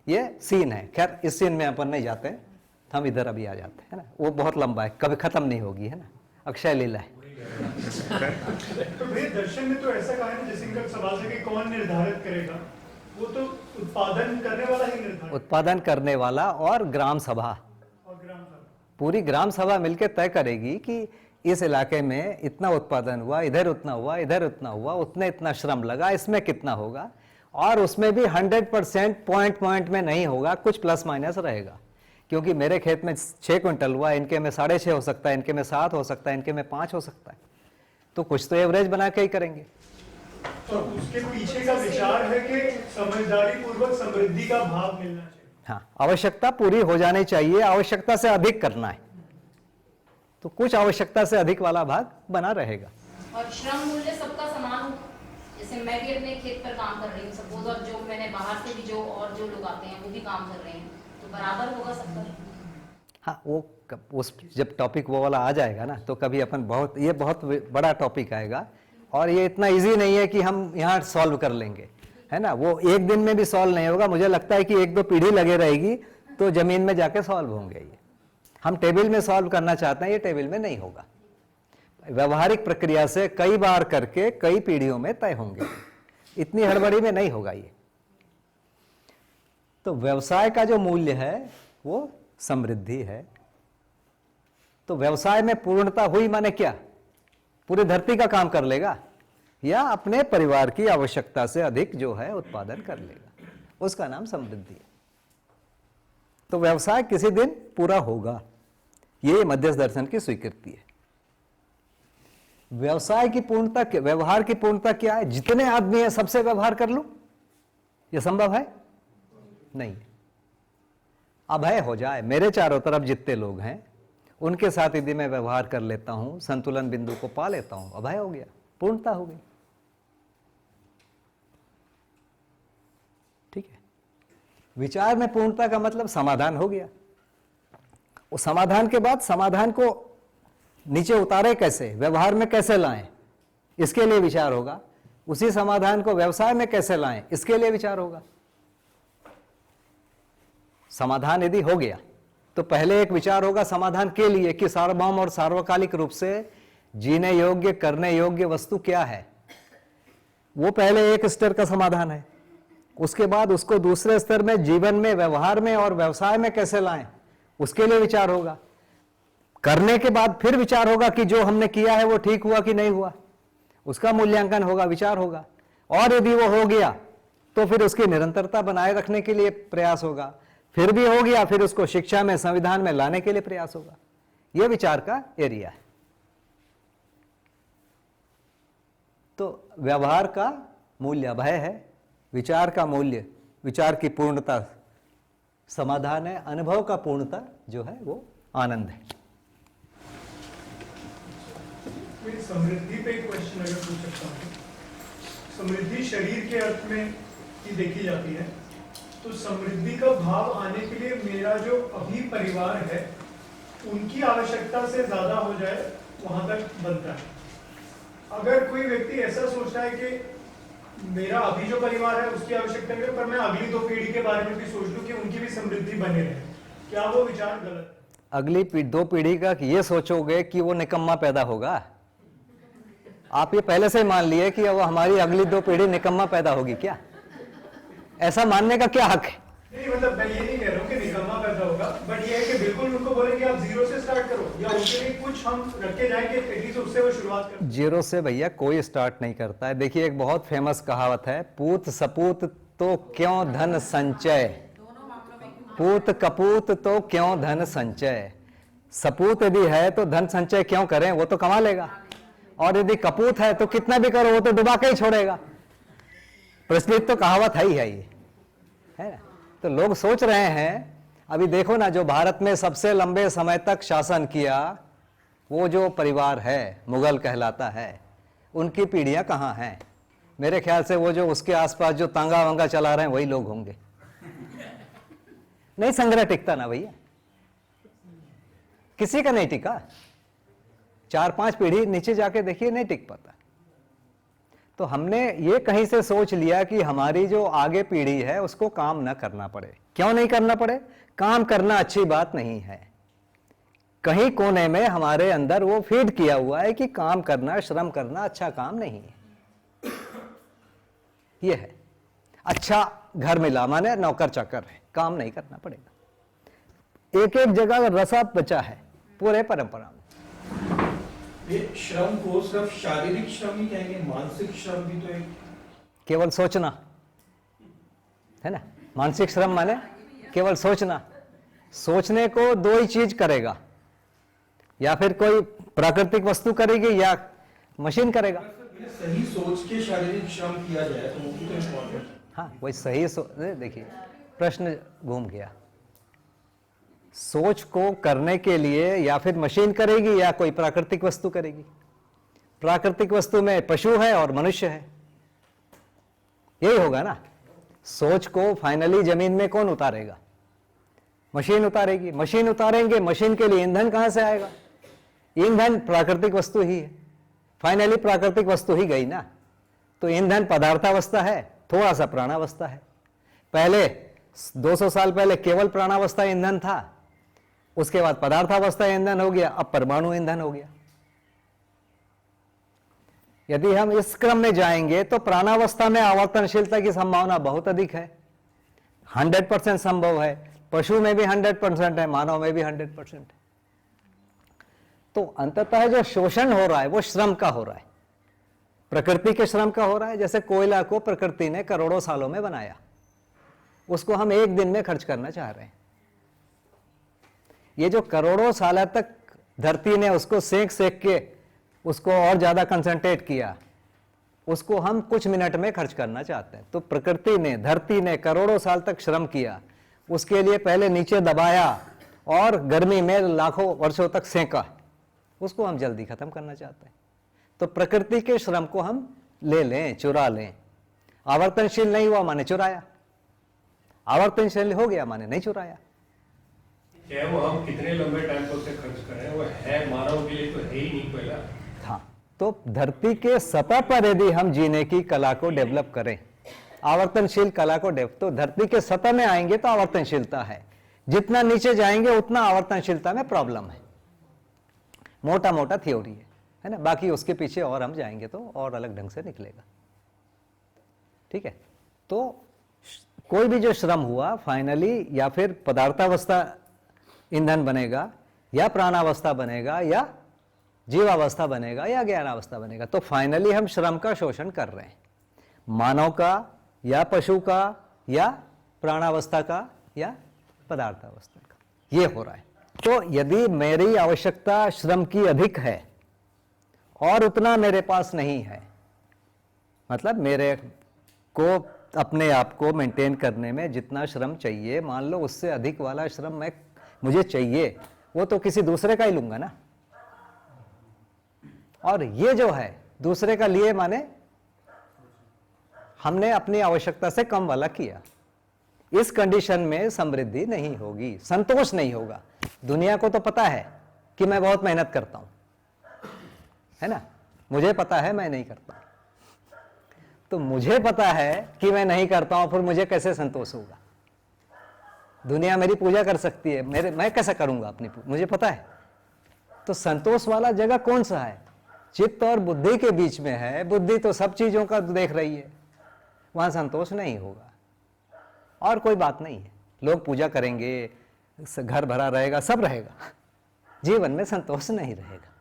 ये सीन है। खैर, इस सीन में अपन नहीं जाते, हम इधर अभी आ जाते हैं ना। वो बहुत लंबा है, कभी खत्म नहीं होगी, है ना, अक्षय लीला है। तो भैया दर्शन में तो ऐसा कहा है ना, जैसे इनका सवाल है कि कौन निर्धारित करेगा, वो तो उत्पादन करने वाला ही निर्धारित। उत्पादन करने वाला और ग्राम सभा, और ग्राम सभा, पूरी ग्राम सभा मिलकर तय करेगी कि इस इलाके में इतना उत्पादन हुआ, इधर उतना हुआ, इधर उतना हुआ, उतने इतना श्रम लगा, इसमें कितना होगा। और उसमें भी 100% पॉइंट में नहीं होगा, कुछ प्लस माइनस रहेगा। क्योंकि मेरे खेत में 6 क्विंटल हुआ, इनके में 6.5 हो सकता है, इनके में 7 हो सकता है, इनके में 5 हो सकता है। तो कुछ तो एवरेज बना के ही करेंगे। तो उसके पीछे का विचार है कि समझदारी पूर्वक समृद्धि का भाव मिलना चाहिए। हाँ, आवश्यकता पूरी हो जानी चाहिए, आवश्यकता से अधिक करना है तो कुछ आवश्यकता से अधिक वाला भाग बना रहेगा। और श्रम मूल्य सबका समान हो। जैसे मैं भी अपने खेत पर काम कर रही हूँ सपोज, और जो मैंने बाहर से भी जो लोग आते हैं वो भी काम कर रहे हैं, तो बराबर होगा सबका। हाँ, वो उस जब टॉपिक वो वाला आ जाएगा ना, तो कभी अपन ये बहुत बड़ा टॉपिक आएगा और ये इतना इजी नहीं है कि हम यहाँ सॉल्व कर लेंगे, है ना। वो एक दिन में भी सॉल्व नहीं होगा। मुझे लगता है कि 1-2 पीढ़ी लगे रहेगी तो जमीन में जाके सॉल्व होंगे। ये हम टेबल में सॉल्व करना चाहते हैं, ये टेबल में नहीं होगा। व्यवहारिक प्रक्रिया से कई बार करके कई पीढ़ियों में तय होंगे, इतनी हड़बड़ी में नहीं होगा ये। तो व्यवसाय का जो मूल्य है वो समृद्धि है। तो व्यवसाय में पूर्णता हुई माने क्या? पूरी धरती का काम कर लेगा या अपने परिवार की आवश्यकता से अधिक जो है उत्पादन कर लेगा, उसका नाम समृद्धि है। तो व्यवसाय किसी दिन पूरा होगा, ये मध्यस्थ दर्शन की स्वीकृति है। व्यवसाय की पूर्णता, व्यवहार की पूर्णता क्या है? जितने आदमी है सबसे व्यवहार कर लूं, यह संभव है? नहीं। अभय हो जाए, मेरे चारों तरफ जितने लोग हैं उनके साथ यदि मैं व्यवहार कर लेता हूं, संतुलन बिंदु को पा लेता हूं, अभय हो गया, पूर्णता हो गई। ठीक है। विचार में पूर्णता का मतलब समाधान हो गया। उस समाधान के बाद समाधान को नीचे उतारे कैसे, व्यवहार में कैसे लाएं, इसके लिए विचार होगा। उसी समाधान को व्यवसाय में कैसे लाएं, इसके लिए विचार होगा। समाधान यदि हो गया तो पहले एक विचार होगा समाधान के लिए कि सार्वभौम और सार्वकालिक रूप से जीने योग्य, करने योग्य वस्तु क्या है। वो पहले एक स्तर का समाधान है। उसके बाद उसको दूसरे स्तर में जीवन में, व्यवहार में और व्यवसाय में कैसे लाएं, उसके लिए विचार होगा। करने के बाद फिर विचार होगा कि जो हमने किया है वो ठीक हुआ कि नहीं हुआ, उसका मूल्यांकन होगा, विचार होगा। और यदि वो हो गया तो फिर उसकी निरंतरता बनाए रखने के लिए प्रयास होगा। फिर भी हो गया, फिर उसको शिक्षा में, संविधान में लाने के लिए प्रयास होगा। यह विचार का एरिया है। तो व्यवहार का मूल्य अभय है, विचार का मूल्य, विचार की पूर्णता समाधान है, अनुभव का पूर्णता जो है वो आनंद है। मेरी समृद्धि पे एक क्वेश्चन अगर पूछ सकता हूँ। समृद्धि शरीर के अर्थ में ही देखी जाती है, तो समृद्धि का भाव आने के लिए मेरा जो अभी परिवार है उनकी आवश्यकता से ज्यादा हो जाए, वहां तक बनता है। अगर कोई व्यक्ति ऐसा सोचता है कि मेरा अभी जो परिवार है उसकी आवश्यकता नहीं है, पर मैं अगली 2 पीढ़ी के बारे में भी सोच लूं कि उनकी भी समृद्धि बने रहे, क्या वो विचार गलत है? अगली 2 पीढ़ी का ये सोचोगे कि वो निकम्मा पैदा होगा। आप ये पहले से ही मान लिए कि वो हमारी अगली 2 पीढ़ी निकम्मा पैदा होगी क्या? ऐसा मानने का क्या हक है? नहीं, मतलब मैं ये नहीं कह रहा हूँ कि निकम्मा पैदा होगा, बट ये है कि बिल्कुल उनको बोलेंगे आप जीरो से स्टार्ट करो, या उनके लिए कुछ हम रख के जाएंगे एटलीस्ट उससे वो शुरुआत करें। जीरो से भैया कोई स्टार्ट नहीं करता है। देखिए एक बहुत फेमस कहावत है, पूत सपूत तो क्यों धन संचय, पूत कपूत तो क्यों धन संचय। सपूत यदि है तो धन संचय क्यों करें, वो तो कमा लेगा, और यदि कपूत है तो कितना भी करो वो तो डुबा के ही छोड़ेगा। प्रचलित तो कहावत है ही है ये, है ना। तो लोग सोच रहे हैं, अभी देखो ना, जो भारत में सबसे लंबे समय तक शासन किया वो जो परिवार है मुगल कहलाता है, उनकी पीढ़ियां कहाँ हैं। मेरे ख्याल से वो जो उसके आसपास जो तांगा वांगा चला रहे हैं वही लोग होंगे। नहीं संग्रह टिकता ना भैया, किसी का नहीं टिका। 4-5 पीढ़ी नीचे जाके देखिए नहीं टिक पाता। तो हमने ये कहीं से सोच लिया कि हमारी जो आगे पीढ़ी है उसको काम ना करना पड़े। क्यों नहीं करना पड़े? काम करना अच्छी बात नहीं है। कहीं कोने में हमारे अंदर वो फीड किया हुआ है कि काम करना, श्रम करना अच्छा काम नहीं है। ये है अच्छा घर मिला माने नौकर चाकर है, काम नहीं करना पड़ेगा। एक एक जगह रसा बचा है पूरे परंपरा में। ये श्रम को सिर्फ शारीरिक श्रम ही कहेंगे, मानसिक श्रम भी तो एक केवल सोचना है ना। मानसिक श्रम माने केवल सोचना। सोचने को दो ही चीज करेगा, या फिर कोई प्राकृतिक वस्तु करेगी या मशीन करेगा। सही सोच के शारीरिक श्रम किया जाए तो वो भी तो इम्पोर्टेंट है। हाँ वही सही देखिए प्रश्न घूम गया। सोच को करने के लिए या फिर मशीन करेगी या कोई प्राकृतिक वस्तु करेगी। प्राकृतिक वस्तु में पशु है और मनुष्य है, यही होगा ना। सोच को फाइनली जमीन में कौन उतारेगा? मशीन उतारेगी। मशीन उतारेंगे, मशीन के लिए ईंधन कहां से आएगा? ईंधन प्राकृतिक वस्तु ही है, फाइनली प्राकृतिक वस्तु ही गई ना। तो ईंधन पदार्थावस्था है, थोड़ा सा प्राणावस्था है। पहले 200 साल पहले केवल प्राणावस्था ईंधन था, उसके बाद पदार्थावस्था ईंधन हो गया, अब परमाणु ईंधन हो गया। यदि हम इस क्रम में जाएंगे तो प्राणावस्था में आवर्तनशीलता की संभावना बहुत अधिक है, 100% संभव है। पशु में भी 100% है, मानव में भी 100% है। तो अंततः जो शोषण हो रहा है वो श्रम का हो रहा है, प्रकृति के श्रम का हो रहा है। जैसे कोयला को प्रकृति ने करोड़ों सालों में बनाया, उसको हम एक दिन में खर्च करना चाह रहे हैं। ये जो करोड़ों साल तक धरती ने उसको सेक सेक के उसको और ज्यादा कंसंट्रेट किया, उसको हम कुछ मिनट में खर्च करना चाहते हैं। तो प्रकृति ने, धरती ने करोड़ों साल तक श्रम किया, उसके लिए पहले नीचे दबाया और गर्मी में लाखों वर्षों तक सेका, उसको हम जल्दी खत्म करना चाहते हैं। तो प्रकृति के श्रम को हम ले लें, चुरा लें। आवर्तनशील नहीं हुआ माने चुराया, आवर्तनशील हो गया माने नहीं चुराया। चाहे वो हम कितने लंबे टाइम पर उसे खर्च करें, वो है मानव के लिए तो है ही नहीं पहला। हाँ, तो धरती के सतह पर यदि हम जीने की कला को डेवलप करें, आवर्तनशील कला को डेवलप, तो धरती के सतह में आएंगे तो आवर्तनशीलता है। जितना नीचे जाएंगे उतना आवर्तनशीलता में प्रॉब्लम है। मोटा मोटा थ्योरी है ना, बाकी उसके पीछे और हम जाएंगे तो और अलग ढंग से निकलेगा। ठीक है, तो कोई भी जो श्रम हुआ फाइनली या फिर पदार्थावस्था ईंधन बनेगा, या प्राणावस्था बनेगा, या जीवावस्था बनेगा, या ज्ञानावस्था बनेगा। तो फाइनली हम श्रम का शोषण कर रहे हैं, मानव का या पशु का या प्राणावस्था का या पदार्थावस्था का, ये हो रहा है। तो यदि मेरी आवश्यकता श्रम की अधिक है और उतना मेरे पास नहीं है, मतलब मेरे को अपने आप को मेंटेन करने में जितना श्रम चाहिए, मान लो उससे अधिक वाला श्रम मुझे चाहिए, वो तो किसी दूसरे का ही लूंगा ना। और ये जो है दूसरे का लिए माने हमने अपनी आवश्यकता से कम वाला किया। इस कंडीशन में समृद्धि नहीं होगी, संतोष नहीं होगा। दुनिया को तो पता है कि मैं बहुत मेहनत करता हूं, है ना, मुझे पता है मैं नहीं करता। तो मुझे पता है कि मैं नहीं करता हूं, फिर मुझे कैसे संतोष होगा? दुनिया मेरी पूजा कर सकती है, मैं कैसा करूंगा अपनी पूजा? मुझे पता है। तो संतोष वाला जगह कौन सा है? चित्त और बुद्धि के बीच में है। बुद्धि तो सब चीजों का देख रही है, वहां संतोष नहीं होगा। और कोई बात नहीं है। लोग पूजा करेंगे, घर भरा रहेगा, सब रहेगा, जीवन में संतोष नहीं रहेगा।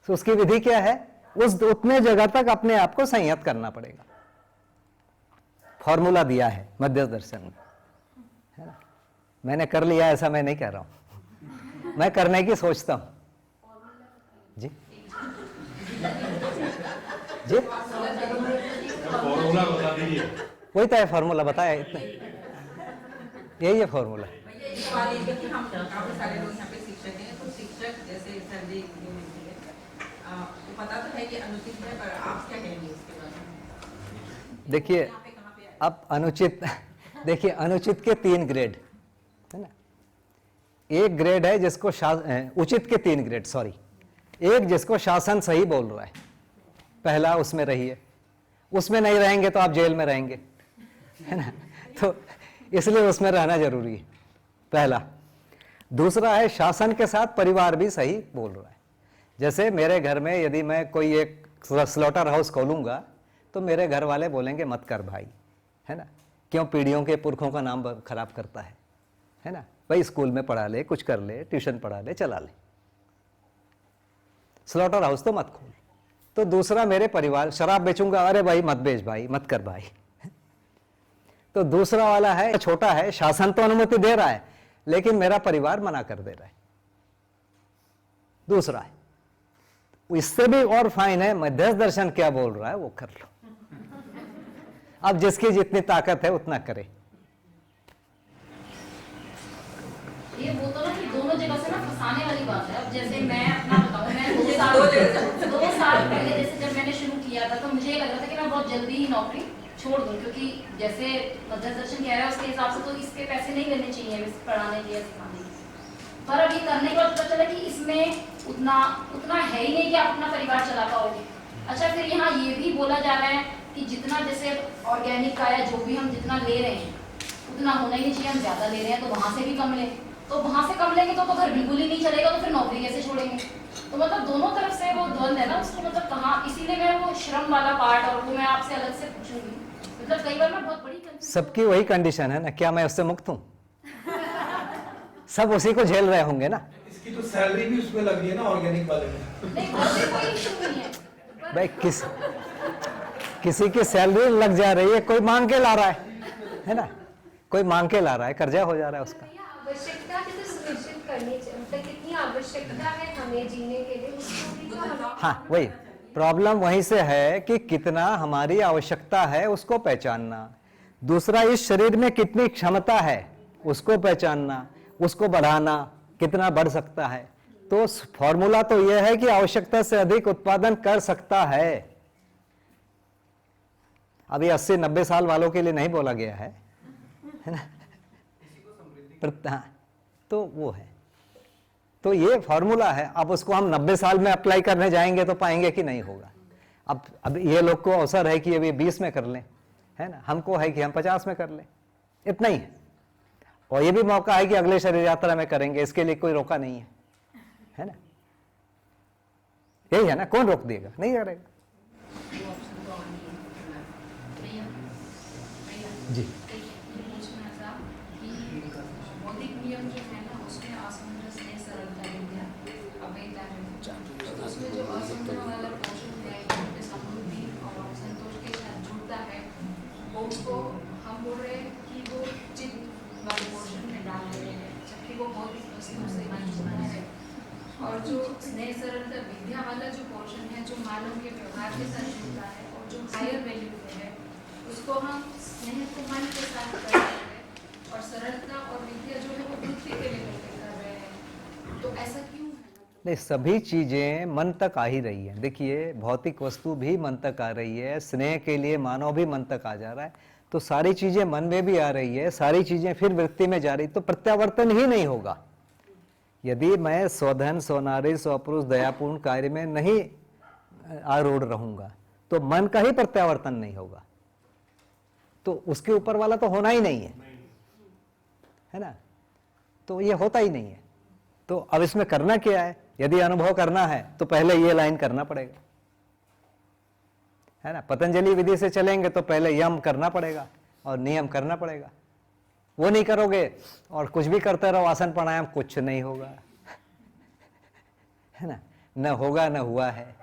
तो उसकी विधि क्या है? उस उतने जगह तक अपने आप को संयत करना पड़ेगा। फॉर्मूला दिया है मध्य दर्शन में, है ना। मैंने कर लिया ऐसा मैं नहीं कह रहा हूं, मैं करने की सोचता हूं। जी जी फॉर्मूला बता दीजिए। वही तो है, फॉर्मूला बताया इतने, यही है फॉर्मूला। हम काफी सारे लोग यहाँ पे शिक्षक हैं, तो शिक्षक जैसे सैलरी जो मिलती है, पता तो है कि अनुचित है, पर आप क्या कहेंगे इसके बारे में? देखिए अब अनुचित, देखिए अनुचित के 3 ग्रेड है ना। एक ग्रेड है जिसको उचित के 3 ग्रेड, सॉरी। एक जिसको शासन सही बोल रहा है, पहला उसमें रहिए, उसमें नहीं रहेंगे तो आप जेल में रहेंगे, है ना। तो इसलिए उसमें रहना जरूरी है, पहला। दूसरा है शासन के साथ परिवार भी सही बोल रहा है। जैसे मेरे घर में यदि मैं कोई एक स्लॉटर हाउस खोलूंगा तो मेरे घर वाले बोलेंगे मत कर भाई, है ना, क्यों पीढ़ियों के पुरखों का नाम खराब करता है ना। भाई स्कूल में पढ़ा ले, कुछ कर ले, ट्यूशन पढ़ा ले, चला ले, स्लॉटर हाउस तो मत खोल। तो दूसरा मेरे परिवार, शराब बेचूंगा, अरे भाई मत बेच भाई, मत कर भाई। तो दूसरा वाला है, छोटा है, शासन तो अनुमति दे रहा है लेकिन मेरा परिवार मना कर दे रहा है, दूसरा है। इससे भी और फाइन है, मध्यस्थ दर्शन क्या बोल रहा है वो कर लो। अब जिसकी जितनी ताकत है उतना करे। ये वो तो ना कि दोनों जगह से ना फंसाने वाली बात है। अब जैसे मैं अपना बताऊं, मैं 2 साल पहले जैसे जब मैंने शुरू किया था तो मुझे ये लग रहा था कि मैं बहुत जल्दी ही नौकरी छोड़ दूं, क्योंकि जैसे मध्यस्थ दर्शन कह रहा है उसके हिसाब से तो इसके पैसे नहीं लेने चाहिए पढ़ाने के या सिखाने के। पर अभी करने के बाद पता चला कि इसमें उतना है ही नहीं कि आप अपना परिवार चला पाओगे। अच्छा, फिर यहाँ ये भी बोला जा रहा है कि जितना जैसे ऑर्गेनिक का या जो भी हम जितना ले रहे हैं उतना होना ही नहीं चाहिए, हम ज्यादा ले रहे हैं तो वहां से भी कम लें, तो वहां से कम लेंगे तो घर बिल्कुल ही नहीं चलेगा, तो फिर नौकरी कैसे छोड़ेंगे? तो मतलब दोनों तरफ से वो द्वंद है ना उसको, मतलब कहाँ, इसीलिए मैं वो श्रम वाला पार्ट और वो मैं आपसे अलग से पूछूंगी। मतलब कई बार मैं बहुत बड़ी सबकी वही कंडीशन है ना, क्या मैं उससे मुक्त हूँ? सब उसी को झेल रहे होंगे ना। इसकी तो सैलरी भी उसमें लग रही है ना, ऑर्गेनिक वाले में। नहीं, वैसे कोई इशू नहीं है भाई किसी की सैलरी लग जा रही है, कोई मांग के ला रहा है ना, कोई मांग के ला रहा है, कर्जा हो जा रहा है उसका। आवश्यकता भी तो सुनिश्चित करनी चाहिए, मतलब कितनी आवश्यकता है हमें जीने के लिए, उसको भी तो हमें। हाँ, वही प्रॉब्लम वहीं से है कि कितना हमारी आवश्यकता है उसको पहचानना। दूसरा, इस शरीर में कितनी क्षमता है उसको पहचानना, उसको बढ़ाना, कितना बढ़ सकता है। तो फॉर्मूला तो यह है कि आवश्यकता से अधिक उत्पादन कर सकता है। अभी 80-90 साल वालों के लिए नहीं बोला गया है ना। हाँ, तो वो है, तो ये फॉर्मूला है। अब उसको हम 90 साल में अप्लाई करने जाएंगे तो पाएंगे कि नहीं होगा। अब ये लोग को अवसर है कि अभी 20 में कर लें, है ना, हमको है कि हम 50 में कर लें, इतना ही है। और ये भी मौका है कि अगले शरीर यात्रा में करेंगे, इसके लिए कोई रोका नहीं है ना। यही है ना, कौन रोक देगा? नहीं करेगा। जी बौद्धिक नियम जो है ना उसमें असमंजस है, सरलता विद्या, अभेदता है, तो उसमें जो असमंजस वाला पोर्शन है जिसमें समृद्धि और संतोष के साथ जुड़ता है, वो उसको हम बोल रहे हैं कि वो चित्त वाले पोर्शन में डाल रहे हैं, जबकि वो भौतिक वस्तुओं से जुड़ा है। और जो स्नेह सरलता विद्या वाला जो पोर्शन है जो मानव के व्यवहार के साथ जुड़ता है और जो हायर वैल्यू पे है, उसको हम स्नेह को मन के साथ कर रहे हैं और सरलता और विद्या जो है वो बुद्धि के लेवल पे कर रहे हैं। तो ऐसा क्यों है? नहीं, सभी चीजें मन तक आ ही रही है। देखिए, भौतिक वस्तु भी मन तक आ रही है, स्नेह के लिए मानव भी मन तक आ जा रहा है, तो सारी चीजें मन में भी आ रही है, सारी चीजें फिर वृत्ति में जा रही, तो प्रत्यावर्तन ही नहीं होगा। यदि मैं स्वधन, स्वनारी, स्वपुरुष, दयापूर्ण कार्य में नहीं आरूढ़ रहूंगा तो मन का ही प्रत्यावर्तन नहीं होगा, तो उसके ऊपर वाला तो होना ही नहीं है ना। तो ये होता ही नहीं है। तो अब इसमें करना क्या है? यदि अनुभव करना है तो पहले ये लाइन करना पड़ेगा, है ना। पतंजलि विधि से चलेंगे तो पहले यम करना पड़ेगा और नियम करना पड़ेगा, वो नहीं करोगे और कुछ भी करते रहो आसन प्राणायाम, कुछ नहीं होगा, है ना, न होगा न हुआ है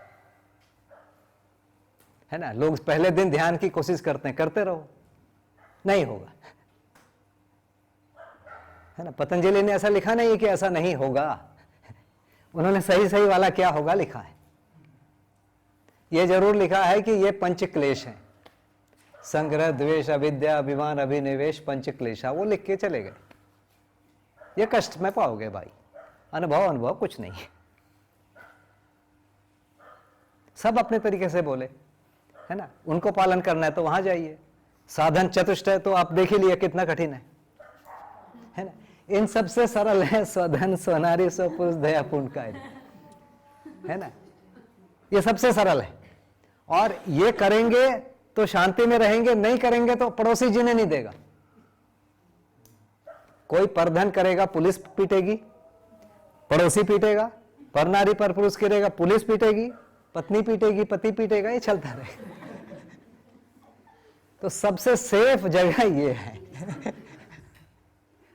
ना। लोग पहले दिन ध्यान की कोशिश करते हैं, करते रहो, नहीं होगा, है ना। पतंजलि ने ऐसा लिखा नहीं कि ऐसा नहीं होगा, उन्होंने सही सही वाला क्या होगा लिखा है। यह जरूर लिखा है कि ये पंच क्लेश हैं, संग्रह, द्वेष, अविद्या, अभिमान, अभिनिवेश, पंच क्लेशा, वो लिख के चले गए। ये कष्ट में पाओगे भाई, अनुभव कुछ नहीं है। सब अपने तरीके से बोले, है ना, उनको पालन करना है तो वहां जाइए। साधन चतुष्ट है तो आप देख ही लिए कितना कठिन है ना। इन सबसे सरल है स्वधन, स्वनारी, स्वपुरुष, दया, पूर्ण काय, है ना। ये सबसे सरल है, और ये करेंगे तो शांति में रहेंगे, नहीं करेंगे तो पड़ोसी जीने नहीं देगा। कोई परधन करेगा पुलिस पीटेगी, पड़ोसी पीटेगा, पर नारी पर पुरुष करेगा पुलिस पीटेगी, पत्नी पीटेगी, पति पीटेगा, ये चलता रहेगा। तो सबसे सेफ जगह ये है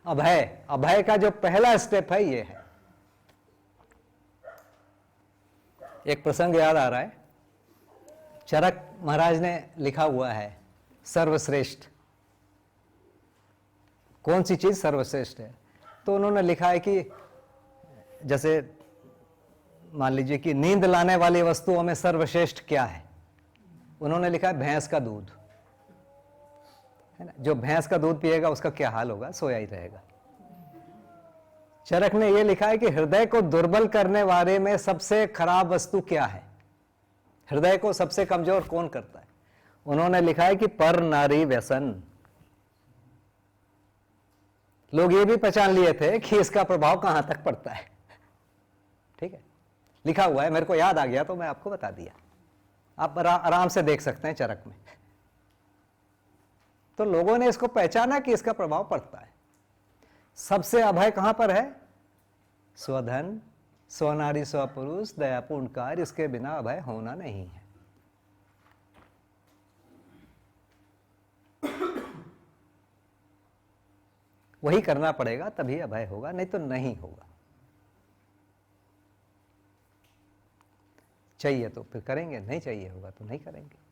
अभय। अभय का जो पहला स्टेप है ये है। एक प्रसंग याद आ रहा है, चरक महाराज ने लिखा हुआ है सर्वश्रेष्ठ। कौन सी चीज सर्वश्रेष्ठ है? तो उन्होंने लिखा है कि जैसे मान लीजिए कि नींद लाने वाली वस्तुओं में सर्वश्रेष्ठ क्या है? उन्होंने लिखा है भैंस का दूध, है ना। जो भैंस का दूध पिएगा उसका क्या हाल होगा, सोया ही रहेगा। चरक ने यह लिखा है कि हृदय को दुर्बल करने वाले में सबसे खराब वस्तु क्या है, हृदय को सबसे कमजोर कौन करता है? उन्होंने लिखा है कि पर नारी व्यसन। लोग ये भी पहचान लिए थे कि इसका प्रभाव कहां तक पड़ता है। ठीक है, लिखा हुआ है, मेरे को याद आ गया तो मैं आपको बता दिया। आप आराम से देख सकते हैं चरक में। तो लोगों ने इसको पहचाना कि इसका प्रभाव पड़ता है। सबसे अभय कहां पर है? स्वधन, स्वनारी, स्वपुरुष, दयापूर्ण कार्य, इसके बिना अभय होना नहीं है। वही करना पड़ेगा, तभी अभय होगा, नहीं तो नहीं होगा। चाहिए तो फिर करेंगे, नहीं चाहिए होगा तो नहीं करेंगे।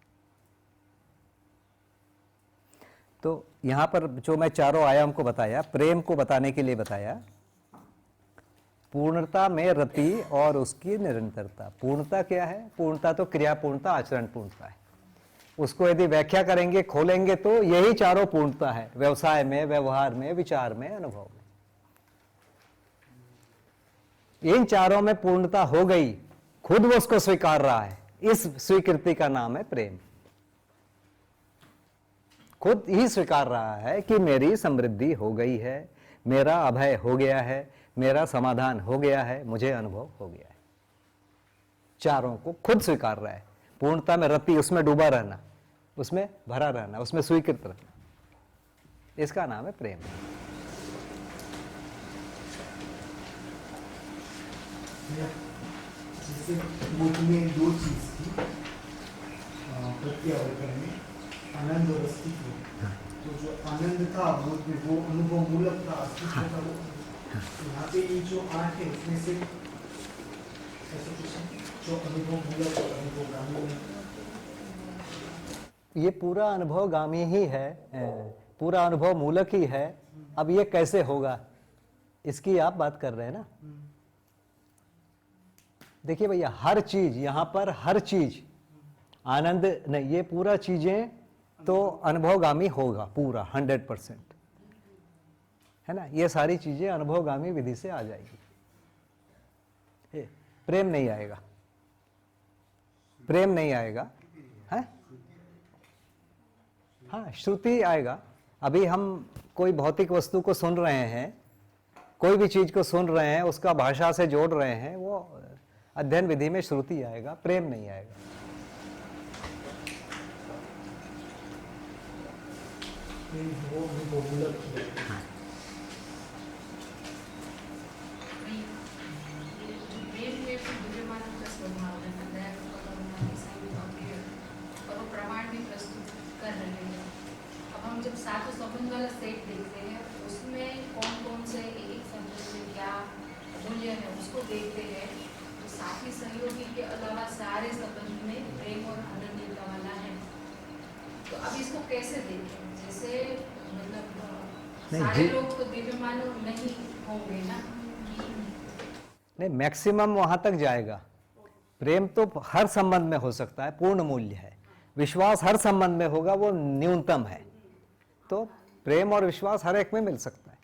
तो यहां पर जो मैं चारों आयाम को बताया, प्रेम को बताने के लिए बताया, पूर्णता में रति और उसकी निरंतरता। पूर्णता क्या है? पूर्णता तो क्रिया पूर्णता, आचरण पूर्णता है। उसको यदि व्याख्या करेंगे, खोलेंगे तो यही चारों पूर्णता है, व्यवसाय में, व्यवहार में, विचार में, अनुभव में। इन चारों में पूर्णता हो गई, खुद वो उसको स्वीकार रहा है, इस स्वीकृति का नाम है प्रेम। खुद ही स्वीकार रहा है कि मेरी समृद्धि हो गई है, मेरा अभय हो गया है, मेरा समाधान हो गया है, मुझे अनुभव हो गया है। चारों को खुद स्वीकार रहा है। पूर्णता में रति, उसमें डूबा रहना, उसमें भरा रहना, उसमें स्वीकृत रहना, इसका नाम है प्रेम। जैसे बुद्ध में दो चीज थी प्रत्यावर्तन में, आनंद और अस्तित्व। तो जो आनंद था बुद्ध में वो अनुभव मूलक था, अस्तित्व था वो। तो यहाँ पे ये जो आठ है उसमें से ऐसा कुछ है जो अनुभव मूलक और अनुभवगामी है। ये पूरा अनुभवगामी ही है, पूरा अनुभव मूलक ही है। अब ये कैसे होगा, इसकी आप बात कर रहे हैं ना। देखिए भैया, हर चीज यहां पर, हर चीज आनंद नहीं, ये पूरा चीजें तो अनुभवगामी होगा पूरा 100%, है ना। ये सारी चीजें अनुभवगामी विधि से आ जाएगी। प्रेम नहीं आएगा, प्रेम नहीं आएगा, है? हाँ, श्रुति आएगा। अभी हम कोई भौतिक वस्तु को सुन रहे हैं, कोई भी चीज को सुन रहे हैं, उसका भाषा से जोड़ रहे हैं, वो अध्ययन विधि में श्रुति आएगा, प्रेम नहीं आएगा। वो अनुभव मूलक है। प्रेम में विद्यमान का स्वभाव है, दया का करुणा, ईसाई और प्रिय, और वो प्रमाण में प्रस्तुत कर रहे हैं। अब हम जब साथ संबंध वाला सेट देखते हैं उसको देखते हैं तो साथी सहयोगी के अलावा सारे संबंध में प्रेम और आनंदता वाला है, तो अब इसको कैसे देखें? जैसे मतलब सारे लोग तो दिव्य मानव नहीं होंगे ना, नहीं, मैक्सिमम वहां तक जाएगा। प्रेम तो हर संबंध में हो सकता है, पूर्ण मूल्य है। विश्वास हर संबंध में होगा, वो न्यूनतम है। तो प्रेम और विश्वास हर एक में मिल सकता है।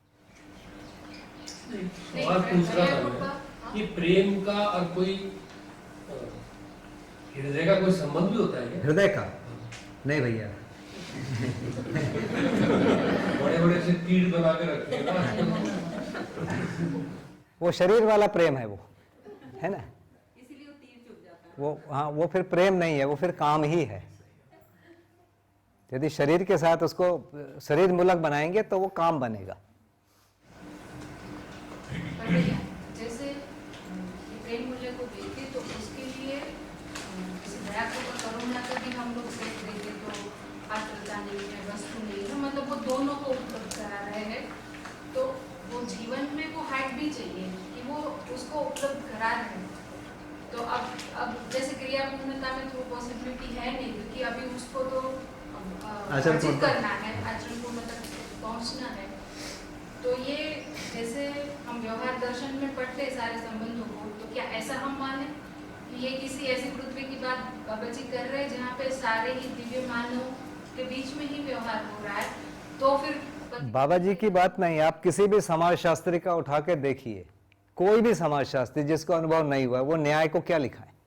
और पूछ रहा था मैं कि प्रेम का और कोई हृदय का कोई संबंध भी होता है क्या? हृदय का नहीं भैया, बड़े बड़े से तीर बना के रखते हैं ना। वो शरीर वाला प्रेम है, वो है ना, इसीलिए वो तीर चुभ जाता है। वो हाँ, वो फिर प्रेम नहीं है, वो फिर काम ही है। यदि शरीर के साथ उसको शरीर मूलक बनाएंगे तो वो काम बनेगा। जैसे प्रेम मूल्य को देखे तो उसके लिए जैसे दया को करुणा का भी हम लोग देख देंगे तो पात्रता नहीं है, वस्तु नहीं है, मतलब वो दोनों को उपलब्ध करा रहे हैं। तो वो जीवन में वो हाइट भी चाहिए कि वो उसको उपलब्ध करा रहे हैं। तो अब जैसे क्रिया पूर्णता में तो पॉसिबिलिटी है नहीं, क्योंकि अभी उसको तो अर्जित करना है, आचरण पूर्ण तक पहुंचना है। तो ये जैसे हम व्यवहार दर्शन में पढ़ते हैं सारे संबंधों को, तो क्या ऐसा हम माने कि ये किसी ऐसी पृथ्वी की बात बाबा जी कर रहे हैं जहाँ पे सारे ही दिव्य मानव के बीच में ही व्यवहार हो रहा है? तो फिर बाबा जी की बात नहीं, आप किसी भी समाजशास्त्री का उठा के देखिए, कोई भी समाजशास्त्री जिसको अनुभव नहीं हुआ, वो न्याय को क्या लिखा है?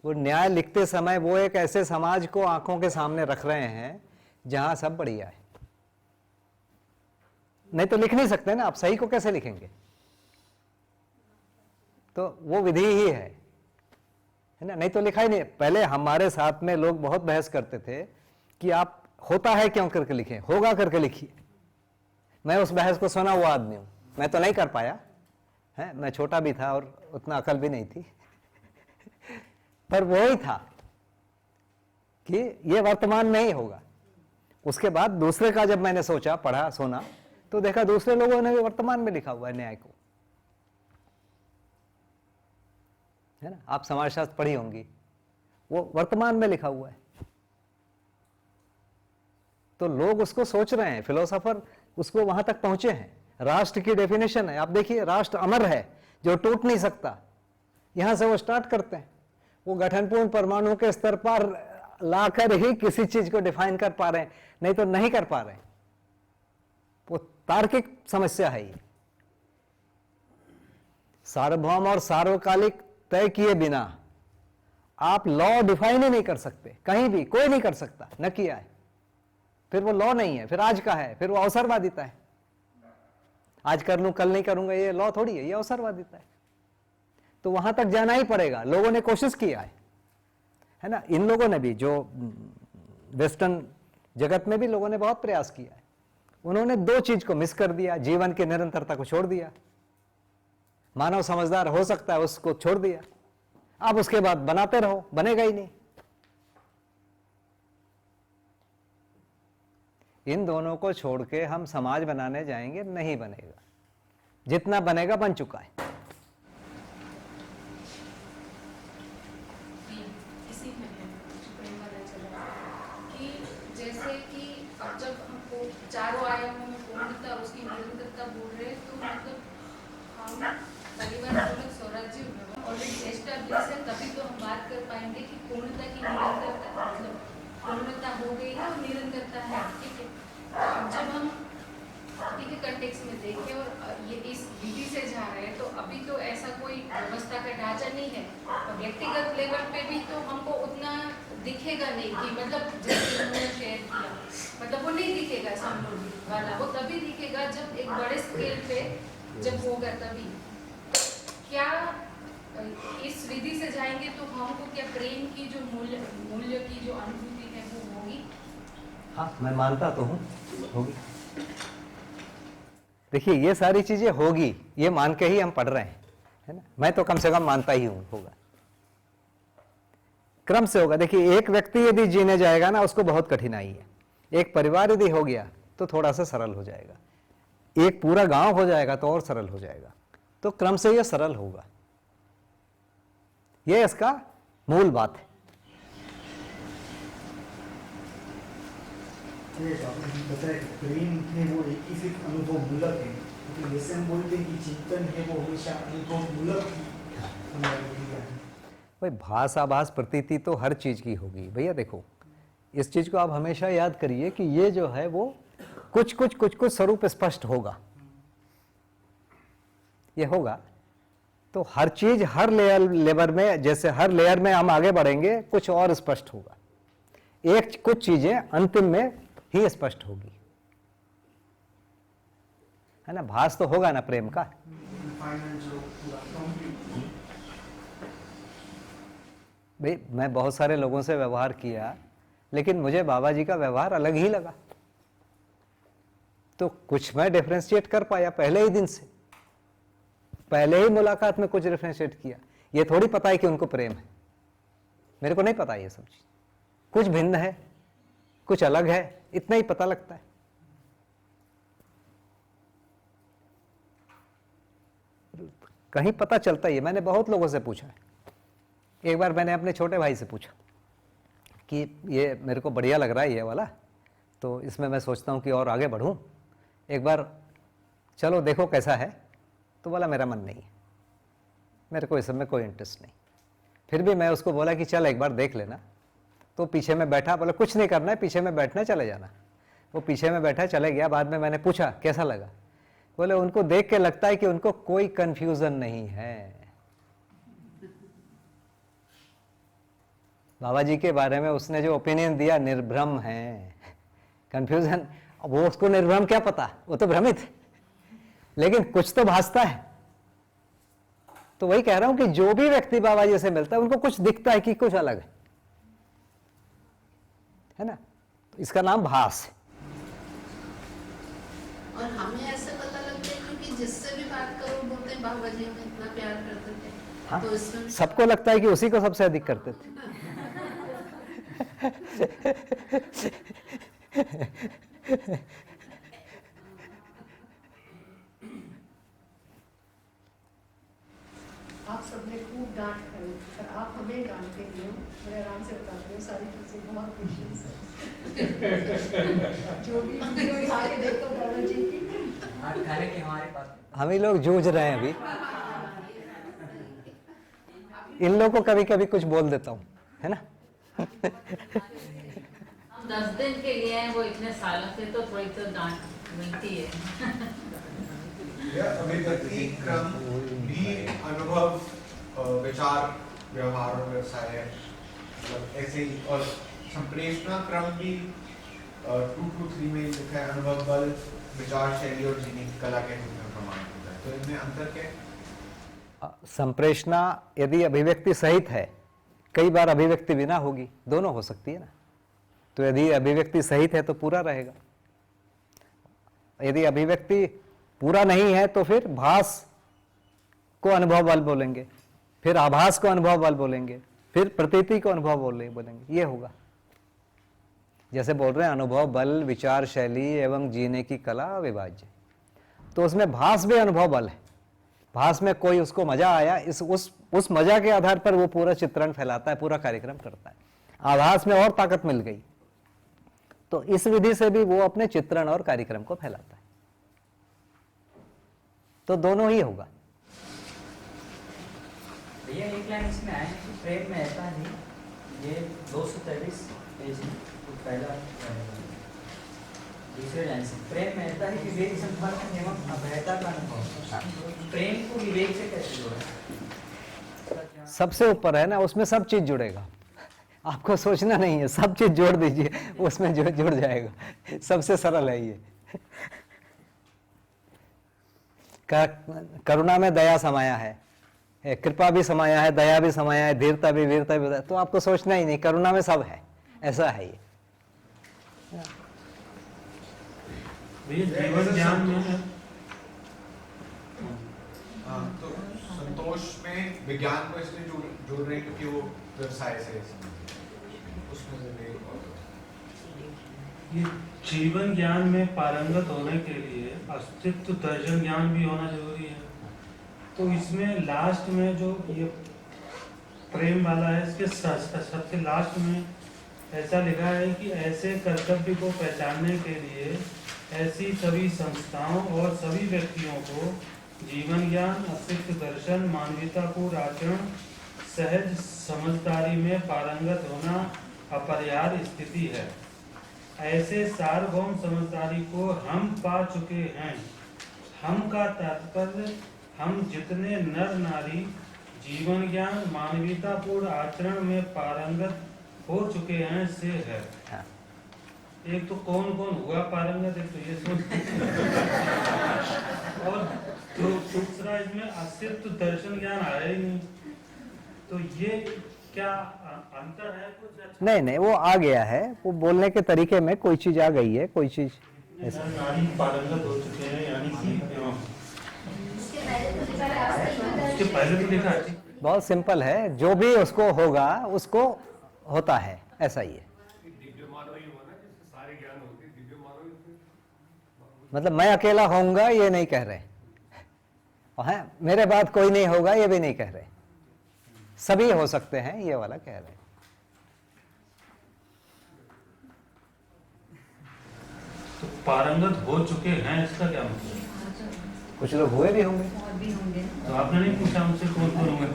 वो न्याय लिखते समय वो एक ऐसे समाज को आंखों के सामने रख रहे हैं जहां सब बढ़िया है। नहीं तो लिख नहीं सकते ना, आप सही को कैसे लिखेंगे? तो वो विधि ही है ना, नहीं तो लिखा ही नहीं। पहले हमारे साथ में लोग बहुत बहस करते थे कि आप होता है क्यों करके लिखें, होगा करके लिखिए। मैं उस बहस को सुना हुआ आदमी हूं, मैं तो नहीं कर पाया है, मैं छोटा भी था और उतना अकल भी नहीं थी। पर वो ही था कि ये वर्तमान में ही होगा। उसके बाद दूसरे का जब मैंने सोचा, पढ़ा, सुना, तो देखा दूसरे लोगों ने भी वर्तमान में लिखा हुआ है न्याय को, है ना। आप समाजशास्त्र पढ़ी होंगी, वो वर्तमान में लिखा हुआ है। तो लोग उसको सोच रहे हैं, फिलोसोफर उसको वहां तक पहुंचे हैं। राष्ट्र की डेफिनेशन है, आप देखिए, राष्ट्र अमर है जो टूट नहीं सकता। यहां से वो स्टार्ट करते हैं, वो गठनपूर्ण परमाणु के स्तर पर लाकर ही किसी चीज को डिफाइन कर पा रहे हैं, नहीं तो नहीं कर पा रहे हैं। वो तार्किक समस्या है। ये सार्वभौम और सार्वकालिक तय किए बिना आप लॉ डिफाइन ही नहीं कर सकते, कहीं भी कोई नहीं कर सकता, न किया है। फिर वो लॉ नहीं है, फिर आज का है, फिर वो अवसरवादिता है। आज कर लूं कल नहीं करूंगा, ये लॉ थोड़ी है, ये अवसरवादिता है। तो वहां तक जाना ही पड़ेगा। लोगों ने कोशिश किया है ना, इन लोगों ने भी, जो वेस्टर्न जगत में भी लोगों ने बहुत प्रयास किया है। उन्होंने दो चीज को मिस कर दिया, जीवन की निरंतरता को छोड़ दिया। मानव समझदार हो सकता है, उसको छोड़ दिया। अब उसके बाद बनाते रहो, बनेगा ही नहीं। इन दोनों को छोड़ के हम समाज बनाने जाएंगे, नहीं बनेगा। जितना बनेगा बन चुका है। इसी में है प्रेम वाला चला कि जैसे कि अब जब हमको चारों आयामों में पूर्णता और उसकी निरंतरता बोल रहे हैं, तो मतलब हम परिवार पूर्ण स्वराज्य और चेष्टा बेस है, तभी तो हम बात कर पाएंगे कि पूर्णता की निरंतरता, मतलब पूर्णता हो गई है और निरंतरता है। ठीक है, अब जब हम के कंटेक्स्ट में देखें और ये इस विधि से जा रहे हैं, तो अभी तो ऐसा कोई व्यवस्था का ढांचा नहीं है, और व्यक्तिगत लेवल पे भी तो हमको उतना दिखेगा नहीं कि मतलब जैसे उन्होंने शेयर किया, मतलब वो नहीं दिखेगा समृद्धि वाला। वो तभी दिखेगा जब एक बड़े स्केल पे जब होगा, तभी। क्या इस विधि से जाएंगे तो हमको क्या प्रेम की जो मूल्य की जो अनुभूति है वो होगी? हाँ, मैं मानता तो हूँ होगी। देखिए, ये सारी चीजें होगी, ये मान के ही हम पढ़ रहे हैं, है ना। मैं तो कम से कम मानता ही हूं होगा, क्रम से होगा। देखिए, एक व्यक्ति यदि जीने जाएगा ना, उसको बहुत कठिनाई है। एक परिवार यदि हो गया तो थोड़ा सा सरल हो जाएगा। एक पूरा गांव हो जाएगा तो और सरल हो जाएगा। तो क्रम से यह सरल होगा। यह इसका मूल बात है। आपने बताया कि प्रेम है वो एक ही सिर्फ अनुभव मूलक है, लेकिन जैसे हम बोलते हैं कि चिंतन है वो हमेशा अनुभव मूलक है। भाई भास आभास प्रतीति तो हर चीज की होगी भैया। देखो इस चीज को आप हमेशा याद करिए कि ये जो है वो कुछ कुछ कुछ कुछ स्वरूप स्पष्ट होगा, ये होगा। तो हर चीज हर लेवल में, जैसे हर लेयर में हम आगे बढ़ेंगे कुछ और स्पष्ट होगा। एक कुछ चीजें अंतिम में ही स्पष्ट होगी, है ना। भास तो होगा ना प्रेम का। भाई मैं बहुत सारे लोगों से व्यवहार किया, लेकिन मुझे बाबा जी का व्यवहार अलग ही लगा। तो कुछ मैं डिफरेंशिएट कर पाया पहले ही दिन से, पहले ही मुलाकात में कुछ डिफरेंशिएट किया। ये थोड़ी पता है कि उनको प्रेम है, मेरे को नहीं पता ये सब चीज। कुछ भिन्न है, कुछ अलग है, इतना ही पता लगता है। कहीं पता चलता ही है। मैंने बहुत लोगों से पूछा है। एक बार मैंने अपने छोटे भाई से पूछा कि ये मेरे को बढ़िया लग रहा है ये वाला, तो इसमें मैं सोचता हूँ कि और आगे बढ़ूँ, एक बार चलो देखो कैसा है। तो बोला मेरा मन नहीं है, मेरे को इस सब में कोई इंटरेस्ट नहीं। फिर भी मैं उसको बोला कि चल एक बार देख लेना। तो पीछे में बैठा, बोला कुछ नहीं करना है, पीछे में बैठना, चले जाना। वो पीछे में बैठा, चले गया। बाद में मैंने पूछा कैसा लगा, बोले उनको देख के लगता है कि उनको कोई कंफ्यूजन नहीं है। बाबा जी के बारे में उसने जो ओपिनियन दिया निर्भ्रम है। कंफ्यूजन, वो उसको निर्भ्रम क्या पता, वो तो भ्रमित है, लेकिन कुछ तो भासता है। तो वही कह रहा हूं कि जो भी व्यक्ति बाबा जी से मिलता है उनको कुछ दिखता है कि कुछ अलग है ना। तो इसका नाम भास है। और हमें ऐसे पता लगता है क्योंकि जिससे भी बात करो बोलते हैं बाबा जी हमें इतना प्यार करते थे। हाँ? तो इसमें सबको लगता है कि उसी को सबसे अधिक करते थे। आप सबने खूब डांट खाई, पर आप हमें डांटते नहीं हो, बड़े आराम से बताते हो सारी चीजें, बहुत पेशेंस है। जो भी वीडियो दिखा के देखो बाबा जी की, हमारे पास हम ही लोग जूझ रहे हैं अभी। इन लोगों को कभी कभी कुछ बोल देता हूँ, है ना। हम 10 दिन के लिए हैं, वो इतने सालों से, तो थोड़ी तो डांट मिलती है। अभिव्यक्ति क्रम भी अनुभव, विचार, व्यवहार और व्यवसाय है, मतलब ऐसे ही। और संप्रेषणा क्रम भी 2-3 में लिखा है, अनुभव बल, विचार शैली और जीने की कला के रूप में प्रमाणित होता है। तो इनमें अंतर क्या है? संप्रेषणा यदि अभिव्यक्ति सहित है, कई बार अभिव्यक्ति बिना होगी, दोनों हो सकती है ना। तो यदि अभिव्यक्ति सहित है तो पूरा रहेगा, यदि अभिव्यक्ति पूरा नहीं है तो फिर भास को अनुभव बल बोलेंगे, फिर आभास को अनुभव बल बोलेंगे, फिर प्रतीति को अनुभव बोलेंगे। ये होगा। जैसे बोल रहे हैं अनुभव बल, विचार शैली एवं जीने की कला अविभाज्य, तो उसमें भास भी अनुभव बल है। भास में कोई उसको मजा आया, उस मजा के आधार पर वो पूरा चित्रण फैलाता है, पूरा कार्यक्रम करता है। आभास में और ताकत मिल गई, तो इस विधि से भी वो अपने चित्रण और कार्यक्रम को फैलाता है। तो दोनों ही होगा। भैया एक लाइन इसमें आया है कि प्रेम में ऐसा नहीं, ये 223 पेज में पहला दूसरे लाइन से, प्रेम में ऐसा है कि विवेक संपर्क एवं अभयता का अनुभव। प्रेम को विवेक से कैसे जोड़ा? सबसे ऊपर है ना, उसमें सब चीज जुड़ेगा। आपको सोचना नहीं है, सब चीज जोड़ दीजिए, उसमें जुड़ जाएगा। सबसे सरल है ये। करुणा में दया समाया है, कृपा भी समाया है, दया भी समाया है, धीरता भी, वीरता भी। तो आपको सोचना ही नहीं, करुणा में सब है, ऐसा है ये। जीवन ज्ञान में है। तो संतोष में विज्ञान को इसलिए जोड़ रहे हैं क्योंकि वो व्यवसाय से उसमें ये जीवन ज्ञान में पारंगत होने के लिए अस्तित्व दर्शन ज्ञान भी होना जरूरी है। तो इसमें लास्ट में जो ये प्रेम वाला है, इसके सबसे लास्ट में ऐसा लिखा है कि ऐसे कर्तव्य को पहचानने के लिए ऐसी सभी संस्थाओं और सभी व्यक्तियों को जीवन ज्ञान, अस्तित्व दर्शन, मानवतापूर्ण आचरण, सहज समझदारी में पारंगत होना अपरिहार्य स्थिति है। ऐसे सार्वभौम समझदारी को हम पा चुके हैं। हम का तात्पर्य हम जितने नर नारी जीवन ज्ञान, मानवतापूर्ण आचरण में पारंगत हो चुके हैं से है। एक तो कौन कौन हुआ पारंगत, एक तो ये सोच और जो दूसरा इसमें अस्तित्व दर्शन ज्ञान आया ही नहीं, तो ये क्या अंतर है कुछ? नहीं, वो आ गया है, वो बोलने के तरीके में कोई चीज आ गई है, कोई चीज ऐसा नारी पारंगत हो चुके हैं, यानी कि उसके पहले तो लिखा है। बहुत सिंपल है, जो भी उसको होगा उसको होता है, ऐसा ही है। मतलब मैं अकेला होऊंगा ये नहीं कह रहे, है मेरे बाद कोई नहीं होगा ये भी नहीं कह रहे, सभी हो सकते हैं ये वाला कह रहे हैं। तो पारंगत हो चुके हैं इसका क्या मतलब? कुछ लोग हुए भी होंगे। तो आपने नहीं पूछा हमसे कौन कौन होंगे?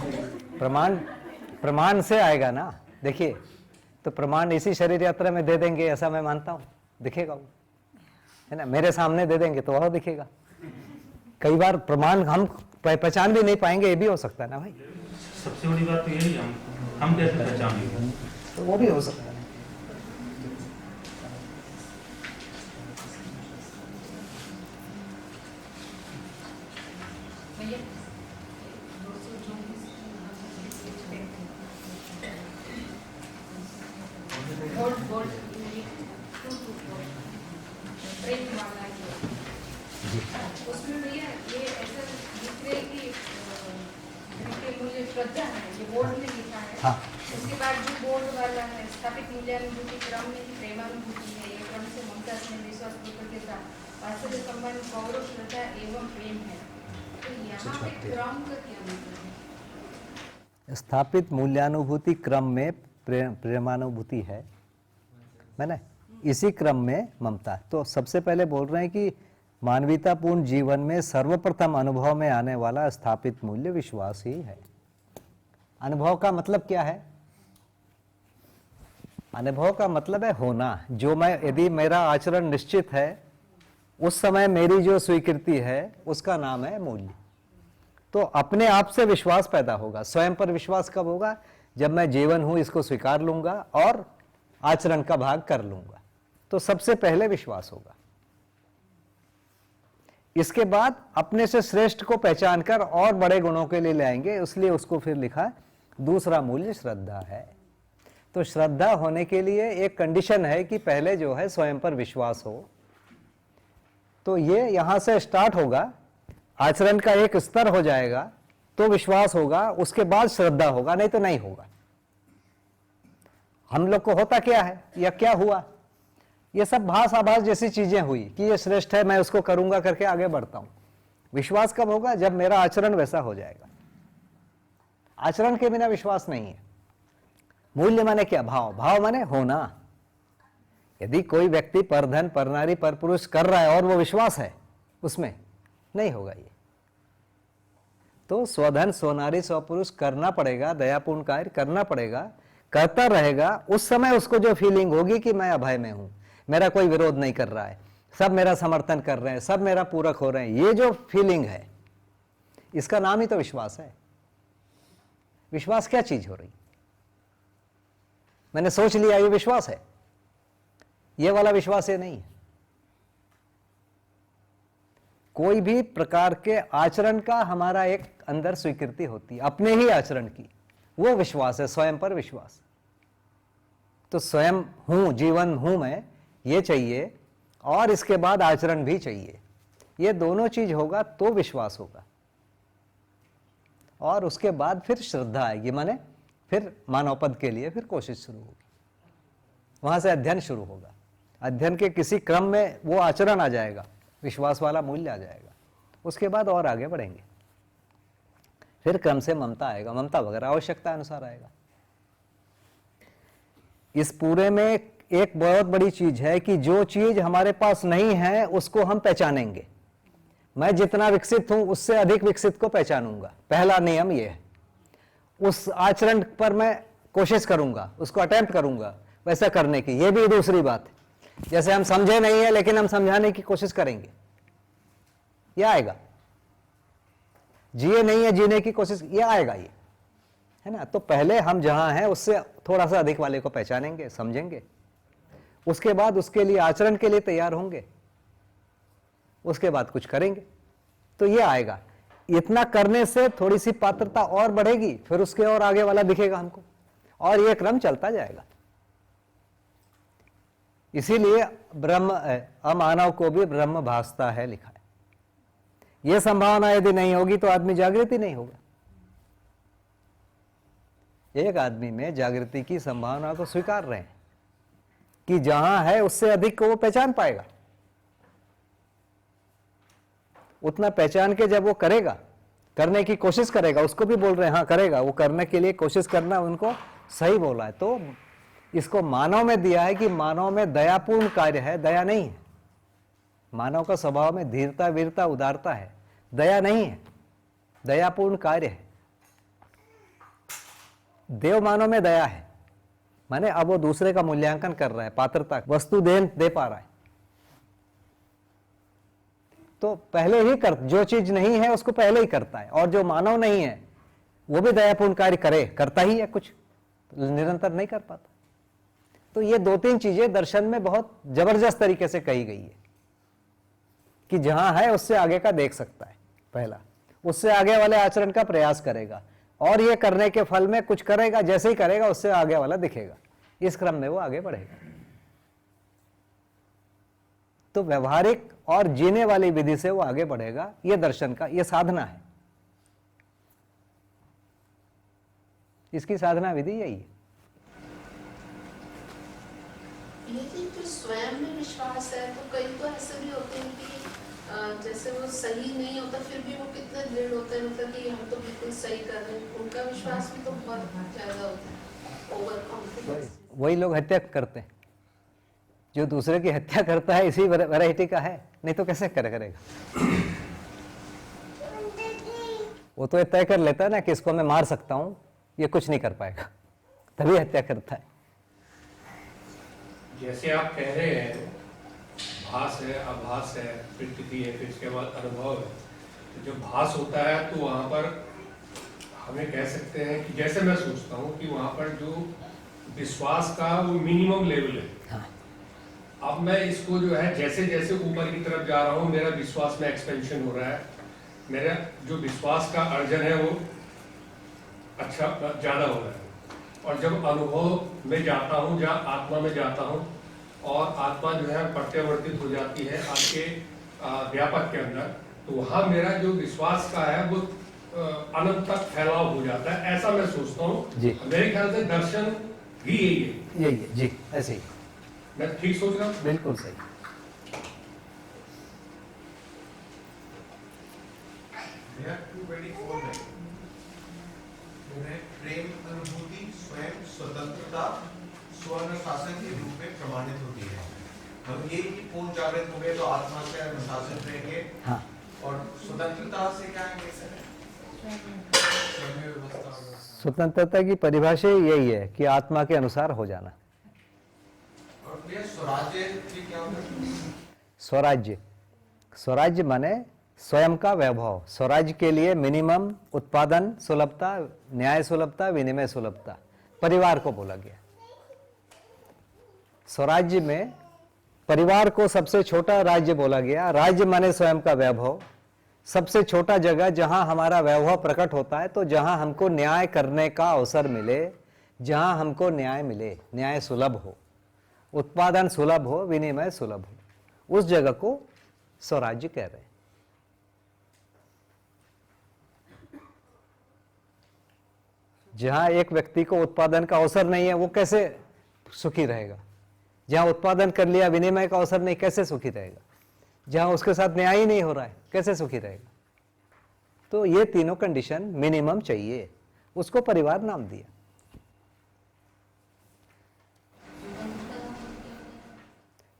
प्रमाण से आएगा ना। देखिए, तो प्रमाण इसी शरीर यात्रा में दे देंगे ऐसा मैं मानता हूँ, दिखेगा वो, है ना। मेरे सामने दे देंगे तो वह दिखेगा। कई बार प्रमाण हम पहचान भी नहीं पाएंगे, ये भी हो सकता है ना भाई। सबसे बड़ी बात तो यही, हम कैसे पहचानेंगे? तो वो भी हो सकता है। उसमें भैया ये ऐसा दिख रहा है कि मुझे श्रद्धा है, ये बोर्ड में लिखा है। हाँ। उसके बाद जो बोर्ड वाला है स्थापित मूल्यानुभूति क्रम में प्रेमानुभूति है, ये क्रम से ममता से विश्वास के साथ वास्तविक संबंध गौरव श्रद्धा एवं प्रेम है। तो यहाँ पे क्रम का क्या मतलब है? स्थापित मूल्यानुभूति क्रम में प्रेमानुभूति है, मैंने इसी क्रम में ममता। तो सबसे पहले बोल रहे हैं कि मानवीयतापूर्ण जीवन में सर्वप्रथम अनुभव में आने वाला स्थापित मूल्य विश्वास ही है। अनुभव का मतलब क्या है? अनुभव का मतलब है होना। जो मैं, यदि मेरा आचरण निश्चित है, उस समय मेरी जो स्वीकृति है उसका नाम है मूल्य। तो अपने आप से विश्वास पैदा होगा। स्वयं पर विश्वास कब होगा? जब मैं जीवन हूं इसको स्वीकार लूंगा और आचरण का भाग कर लूंगा, तो सबसे पहले विश्वास होगा। इसके बाद अपने से श्रेष्ठ को पहचान कर और बड़े गुणों के लिए लाएंगे, इसलिए उसको फिर लिखा दूसरा मूल्य श्रद्धा है। तो श्रद्धा होने के लिए एक कंडीशन है कि पहले जो है स्वयं पर विश्वास हो। तो ये यहां से स्टार्ट होगा, आचरण का एक स्तर हो जाएगा तो विश्वास होगा, उसके बाद श्रद्धा होगा, नहीं तो नहीं होगा। हम लोग को होता क्या है या क्या हुआ, ये सब भास आभास जैसी चीजें हुई कि ये श्रेष्ठ है, मैं उसको करूंगा करके आगे बढ़ता हूं। विश्वास कब होगा? जब मेरा आचरण वैसा हो जाएगा। आचरण के बिना विश्वास नहीं है। मूल्य माने क्या? भाव। भाव माने होना। यदि कोई व्यक्ति पर धन, पर नारी, पर पुरुष कर रहा है और वो विश्वास है उसमें, नहीं होगा ये। तो स्वधन, स्वनारी, स्वपुरुष करना पड़ेगा, दयापूर्ण कार्य करना पड़ेगा, करता रहेगा। उस समय उसको जो फीलिंग होगी कि मैं अभय में हूं, मेरा कोई विरोध नहीं कर रहा है, सब मेरा समर्थन कर रहे हैं, सब मेरा पूरक हो रहे हैं, ये जो फीलिंग है इसका नाम ही तो विश्वास है। विश्वास क्या चीज हो रही? मैंने सोच लिया ये विश्वास है, ये वाला विश्वास ये नहीं है। कोई भी प्रकार के आचरण का हमारा एक अंदर स्वीकृति होती है, अपने ही आचरण की, वो विश्वास है, स्वयं पर विश्वास। तो स्वयं हूं, जीवन हूं मैं, ये चाहिए, और इसके बाद आचरण भी चाहिए। ये दोनों चीज होगा तो विश्वास होगा, और उसके बाद फिर श्रद्धा आएगी, माने फिर मानव पद के लिए फिर कोशिश शुरू होगी। वहां से अध्ययन शुरू होगा। अध्ययन के किसी क्रम में वो आचरण आ जाएगा, विश्वास वाला मूल्य आ जाएगा, उसके बाद और आगे बढ़ेंगे। फिर क्रम से ममता आएगा, ममता वगैरह आवश्यकता अनुसार आएगा। इस पूरे में एक बहुत बड़ी चीज है कि जो चीज हमारे पास नहीं है उसको हम पहचानेंगे। मैं जितना विकसित हूं उससे अधिक विकसित को पहचानूंगा, पहला नियम यह है। उस आचरण पर मैं कोशिश करूंगा, उसको अटेम्प्ट करूंगा वैसा करने की। यह भी दूसरी बात है। जैसे हम समझे नहीं है लेकिन हम समझाने की कोशिश करेंगे, यह आएगा। जिए नहीं है, जीने की कोशिश, यह आएगा, ये है ना। तो पहले हम जहां हैं उससे थोड़ा सा अधिक वाले को पहचानेंगे, समझेंगे, उसके बाद उसके लिए आचरण के लिए तैयार होंगे, उसके बाद कुछ करेंगे, तो ये आएगा। इतना करने से थोड़ी सी पात्रता और बढ़ेगी, फिर उसके और आगे वाला दिखेगा हमको, और ये क्रम चलता जाएगा। इसीलिए ब्रह्म अमानव को भी ब्रह्म भासता है लिखा है। यह संभावना यदि नहीं होगी तो आदमी जागृति नहीं होगा। एक आदमी में जागृति की संभावना को स्वीकार रहे हैं कि जहां है उससे अधिक को वो पहचान पाएगा। उतना पहचान के जब वो करेगा, करने की कोशिश करेगा, उसको भी बोल रहे हैं हाँ करेगा, वो करने के लिए कोशिश करना उनको सही बोला है। तो इसको मानव में दिया है कि मानव में दयापूर्ण कार्य है, दया नहीं है। मानव का स्वभाव में धीरता, वीरता, उदारता है, दया नहीं है, दयापूर्ण कार्य है। देव मानव में दया है, माने अब वो दूसरे का मूल्यांकन कर रहा है, पात्रता, वस्तु दे पा रहा है। तो पहले ही कर, जो चीज नहीं है उसको पहले ही करता है। और जो मानव नहीं है वो भी दयापूर्ण कार्य करता ही है, कुछ निरंतर नहीं कर पाता। तो ये दो तीन चीजें दर्शन में बहुत जबरदस्त तरीके से कही गई है कि जहां है उससे आगे का देख सकता है, पहला उससे आगे वाले आचरण का प्रयास करेगा, और ये करने के फल में कुछ करेगा, जैसे ही करेगा उससे आगे वाला दिखेगा, इस क्रम में वो आगे बढ़ेगा। तो व्यवहारिक और जीने वाली विधि से वो आगे बढ़ेगा। ये दर्शन का, ये साधना है, इसकी साधना विधि यही है। लेकिन जो स्वयं में विश्वास है, तो कई तो ऐसे भी होते हैं कि जैसे वो सही नहीं होता फिर भी वो कितना दृढ़ होता है, मतलब कि हम तो बिल्कुल सही कर रहे हैं, उनका विश्वास भी तो बहुत ज्यादा होता है, ओवर कॉन्फिडेंस। वही लोग हत्या करते हैं, जो दूसरे की हत्या करता है इसी वैरायटी का है, नहीं तो कैसे करेगा। वो तो ये तय कर लेता है ना कि इसको मैं मार सकता हूं, ये कुछ नहीं कर पाएगा, तभी हत्या करता है। जैसे आप कह रहे हैं भास है, आभास है, प्रतीति है, फिर इसके बाद अनुभव है। तो जो भास होता है तो वहाँ पर हमें कह सकते हैं कि जैसे मैं सोचता हूँ कि वहाँ पर जो विश्वास का वो मिनिमम लेवल है। हाँ। अब मैं इसको जो है जैसे जैसे ऊपर की तरफ जा रहा हूँ, मेरा विश्वास में एक्सपेंशन हो रहा है, मेरा जो विश्वास का अर्जन है वो अच्छा ज़्यादा हो रहा है। और जब अनुभव में जाता हूँ, जहाँ आत्मा में जाता हूँ, और आत्मा जो है प्रत्यावर्तित हो जाती है आपके व्यापक के अंदर, तो वहाँ मेरा जो विश्वास का है वो अनंत तक फैलाव हो जाता है, ऐसा मैं सोचता हूँ। मेरे ख्याल से दर्शन भी यही है। यही है जी, ऐसे ही। मैं ठीक सोच रहा हूँ? बिल्कुल सही। प्रेम अनुभूति स्वयं स्वतंत्रता स्वानुशासन के रूप में प्रमाणित होती है। हम ये कि पूर्ण जागृत हो गए तो आत्मा से अनुशासित रहेंगे। हाँ। और स्वतंत्रता से क्या है? स्वतंत्रता की परिभाषा यही है कि आत्मा के अनुसार हो जाना। और भैया स्वराज्य क्या होता है? स्वराज्य, स्वराज्य माने स्वयं का वैभव। स्वराज्य के लिए मिनिमम उत्पादन सुलभता, न्याय सुलभता, विनिमय सुलभता, परिवार को बोला गया। स्वराज्य में परिवार को सबसे छोटा राज्य बोला गया। राज्य माने स्वयं का वैभव, सबसे छोटा जगह जहां हमारा वैभव प्रकट होता है, तो जहां हमको न्याय करने का अवसर मिले, जहां हमको न्याय मिले, न्याय सुलभ हो, उत्पादन सुलभ हो, विनिमय सुलभ हो, उस जगह को स्वराज्य कह रहे हैं। जहां एक व्यक्ति को उत्पादन का अवसर नहीं है वो कैसे सुखी रहेगा? जहां उत्पादन कर लिया, विनिमय का अवसर नहीं, कैसे सुखी रहेगा? जहां उसके साथ न्याय ही नहीं हो रहा है, कैसे सुखी रहेगा? तो ये तीनों कंडीशन मिनिमम चाहिए, उसको परिवार नाम दिया।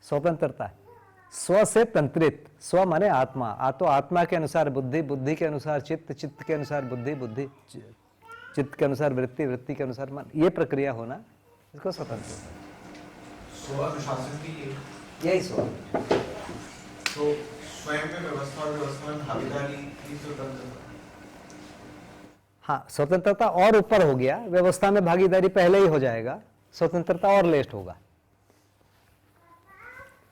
स्वतंत्रता, स्व से तंत्रित, स्व माने आत्मा, तो आत्मा के अनुसार बुद्धि, बुद्धि के अनुसार चित्त, चित्त के अनुसार बुद्धि, बुद्धि चित्त के अनुसार वृत्ति, वृत्ति के अनुसार मन, ये प्रक्रिया होना, इसको स्वतंत्रता। स्व अनुशासन की यही स्व। तो स्वयं में व्यवस्था और व्यवस्था में भागीदारी की स्वतंत्रता। हाँ, स्वतंत्रता और ऊपर हो गया, व्यवस्था में भागीदारी पहले ही हो जाएगा, स्वतंत्रता और लेट होगा।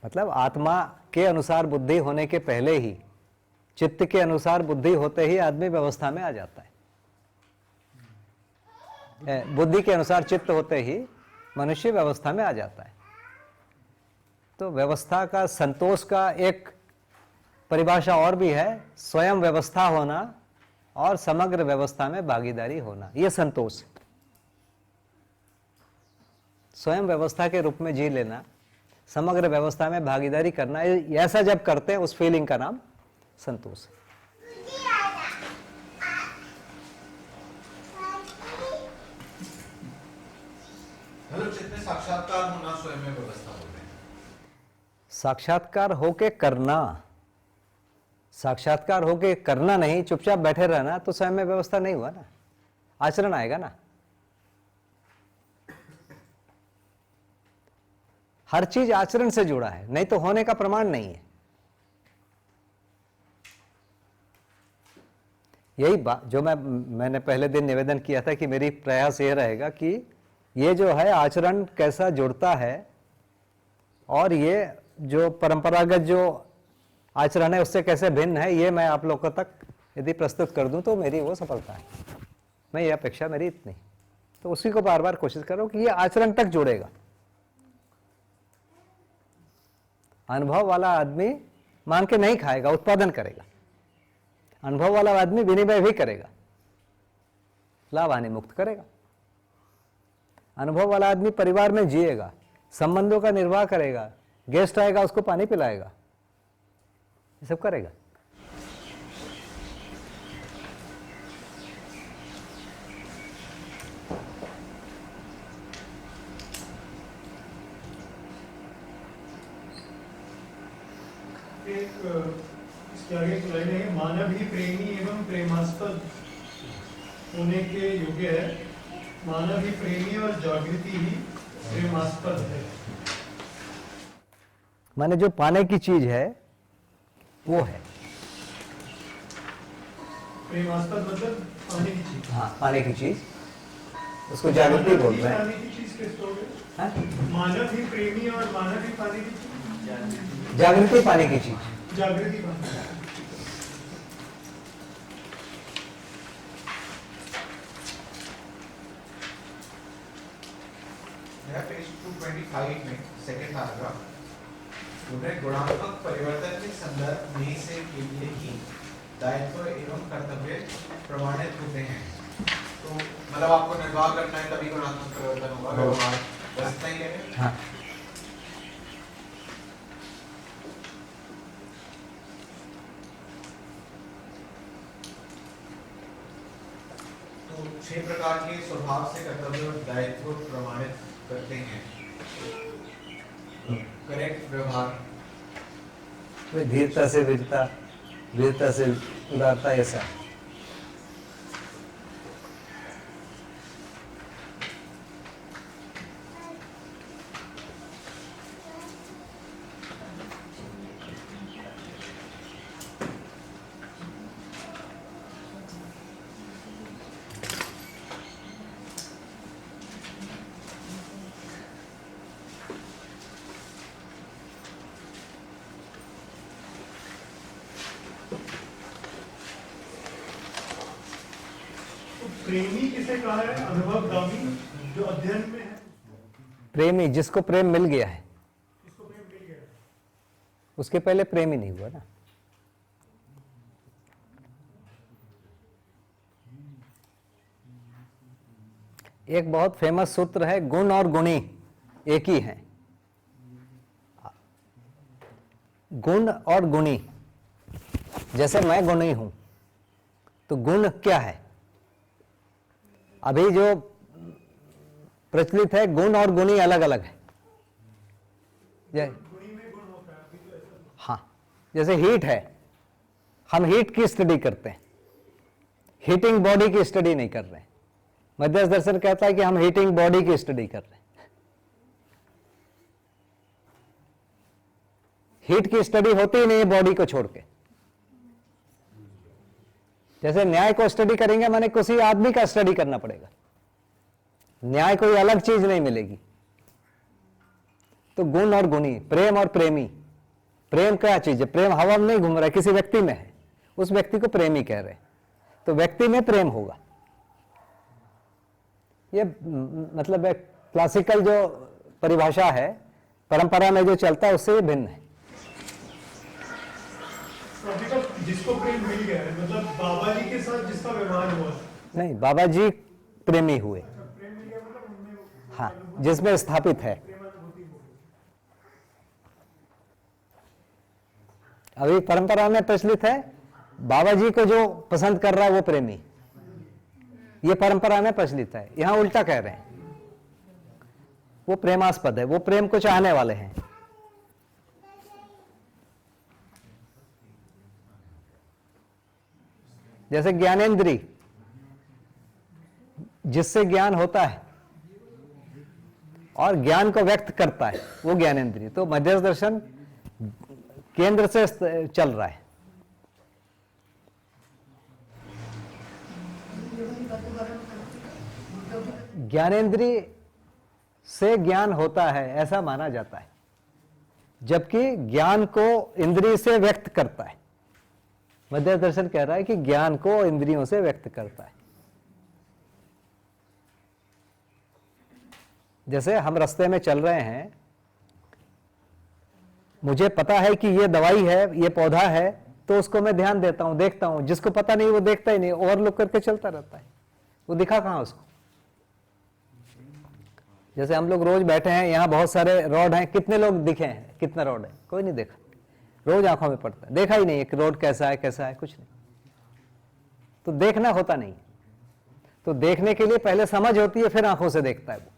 मतलब आत्मा के अनुसार बुद्धि होने के पहले ही, चित्त के अनुसार बुद्धि होते ही आदमी व्यवस्था में आ जाता है, बुद्धि के अनुसार चित्त होते ही मनुष्य व्यवस्था में आ जाता है। तो व्यवस्था का, संतोष का एक परिभाषा और भी है, स्वयं व्यवस्था होना और समग्र व्यवस्था में भागीदारी होना, यह संतोष। स्वयं व्यवस्था के रूप में जी लेना, समग्र व्यवस्था में भागीदारी करना, ऐसा जब करते हैं उस फीलिंग का नाम संतोष है। मतलब जितने साक्षात्कार होना स्वयं में व्यवस्था होते हैं। साक्षात्कार होके करना, साक्षात्कार होके करना नहीं, चुपचाप बैठे रहना तो स्वयं में व्यवस्था नहीं हुआ ना, आचरण आएगा ना। हर चीज आचरण से जुड़ा है, नहीं तो होने का प्रमाण नहीं है। यही बात जो मैंने पहले दिन निवेदन किया था कि मेरी प्रयास ये रहेगा कि ये जो है आचरण कैसा जुड़ता है और ये जो परंपरागत जो आचरण है उससे कैसे भिन्न है, ये मैं आप लोगों तक यदि प्रस्तुत कर दूं तो मेरी वो सफलता है। मैं ये अपेक्षा मेरी इतनी, तो उसी को बार बार कोशिश करो कि ये आचरण तक जुड़ेगा। अनुभव वाला आदमी मांग के नहीं खाएगा, उत्पादन करेगा। अनुभव वाला आदमी विनिमय भी करेगा, लाभ हानि मुक्त करेगा। अनुभव वाला आदमी परिवार में जिएगा, संबंधों का निर्वाह करेगा, गेस्ट आएगा उसको पानी पिलाएगा, ये सब करेगा। इसके आगे एक लाइन है, मानव ही प्रेमी एवं प्रेमास्पद होने के योग्य है, मानव ही प्रेमी और जागृति ही प्रेमास्पद है। माने जो पाने की चीज है वो है प्रेमास्पद, मतलब पाने की चीज। हाँ, पाने की चीज, उसको जागृति बोलते हैं। पाने की चीज किसको हो गया? मानव ही प्रेमी और मानव ही पाने की चीज। जागृति पाने की चीज, जागृति पाने। मेरा पेज 225 में सेकंड पैराग्राफ, उन्हें गुणात्मक परिवर्तन के संदर्भ में से के लिए ही दायित्व एवं कर्तव्य प्रमाणित होते हैं। तो मतलब आपको निर्वाह करना है तभी गुणात्मक परिवर्तन होगा, व्यवहार बस नहीं है। हाँ। तो 6 प्रकार के स्वभाव से कर्तव्य और दायित्व प्रमाणित करते हैं। करेक्ट व्यवहार, धीरता से वीरता, वीरता से उदारता, ऐसा। प्रेमी किसे कहा है? अनुभवगामी, जो अध्ययन में है। प्रेमी, जिसको प्रेम मिल गया है, जिसको प्रेम मिल गया है। उसके पहले प्रेम ही नहीं हुआ ना। एक बहुत फेमस सूत्र है, गुण और गुणी एक ही हैं। गुण और गुणी, जैसे मैं गुणी हूं तो गुण क्या है? अभी जो प्रचलित है गुण और गुणी अलग अलग है। हाँ, जैसे हीट है, हम हीट की स्टडी करते हैं, हीटिंग बॉडी की स्टडी नहीं कर रहे हैं। मध्यस्थ दर्शन कहता है कि हम हीटिंग बॉडी की स्टडी कर रहे हैं। हीट की स्टडी होती ही नहीं है बॉडी को छोड़ के। जैसे न्याय को स्टडी करेंगे माने किसी आदमी का स्टडी करना पड़ेगा, न्याय कोई अलग चीज नहीं मिलेगी। तो गुण और गुणी, प्रेम और प्रेमी, प्रेम क्या चीज है? प्रेम हवा में नहीं घूम रहा है, किसी व्यक्ति में है, उस व्यक्ति को प्रेमी कह रहे हैं। तो व्यक्ति में प्रेम होगा। ये मतलब एक क्लासिकल जो परिभाषा है, परंपरा में जो चलता है उससे ये भिन्न है। जिसको प्रेम मिल गया है, मतलब बाबा जी के साथ जिसका व्यवहार हुआ, नहीं, बाबा जी प्रेमी हुए, हाँ, जिसमें स्थापित है। अभी परंपरा में प्रचलित है बाबा जी को जो पसंद कर रहा है वो प्रेमी, ये परंपरा में प्रचलित है। यहां उल्टा कह रहे हैं, वो प्रेमास्पद है, वो प्रेम को चाहने वाले हैं। जैसे ज्ञानेंद्री, जिससे ज्ञान होता है और ज्ञान को व्यक्त करता है, वो ज्ञानेंद्री। तो मध्यस्थ दर्शन केंद्र से चल रहा है। ज्ञानेंद्री से ज्ञान होता है ऐसा माना जाता है, जबकि ज्ञान को इंद्रिय से व्यक्त करता है। मध्यस्थ दर्शन कह रहा है कि ज्ञान को इंद्रियों से व्यक्त करता है। जैसे हम रास्ते में चल रहे हैं, मुझे पता है कि ये दवाई है, ये पौधा है, तो उसको मैं ध्यान देता हूं, देखता हूं। जिसको पता नहीं वो देखता ही नहीं, ओवरलुक करके चलता रहता है, वो दिखा कहां उसको। जैसे हम लोग रोज बैठे हैं, यहां बहुत सारे रोड हैं, कितने लोग दिखे हैं? कितना रोड है? कोई नहीं देखा। रोज आंखों में पड़ता है, देखा ही नहीं है कि रोड कैसा है कैसा है, कुछ नहीं। तो देखना होता नहीं। तो देखने के लिए पहले समझ होती है, फिर आंखों से देखता है वो।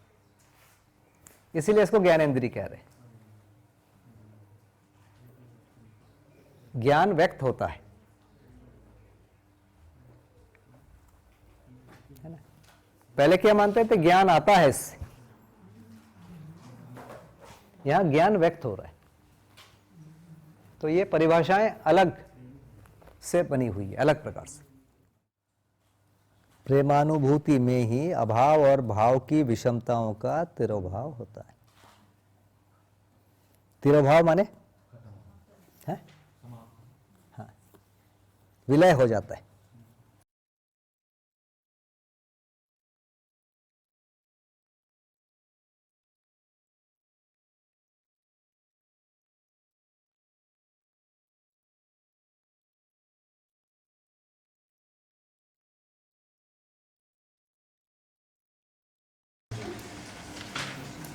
इसीलिए इसको ज्ञानेंद्री कह रहे हैं। ज्ञान व्यक्त होता है ना? पहले क्या मानते थे? ज्ञान आता है इससे। यहां ज्ञान व्यक्त हो रहा है। तो ये परिभाषाएं अलग से बनी हुई है, अलग प्रकार से। प्रेमानुभूति में ही अभाव और भाव की विषमताओं का तिरोभाव होता है। तिरोभाव माने है? हाँ, विलय हो जाता है।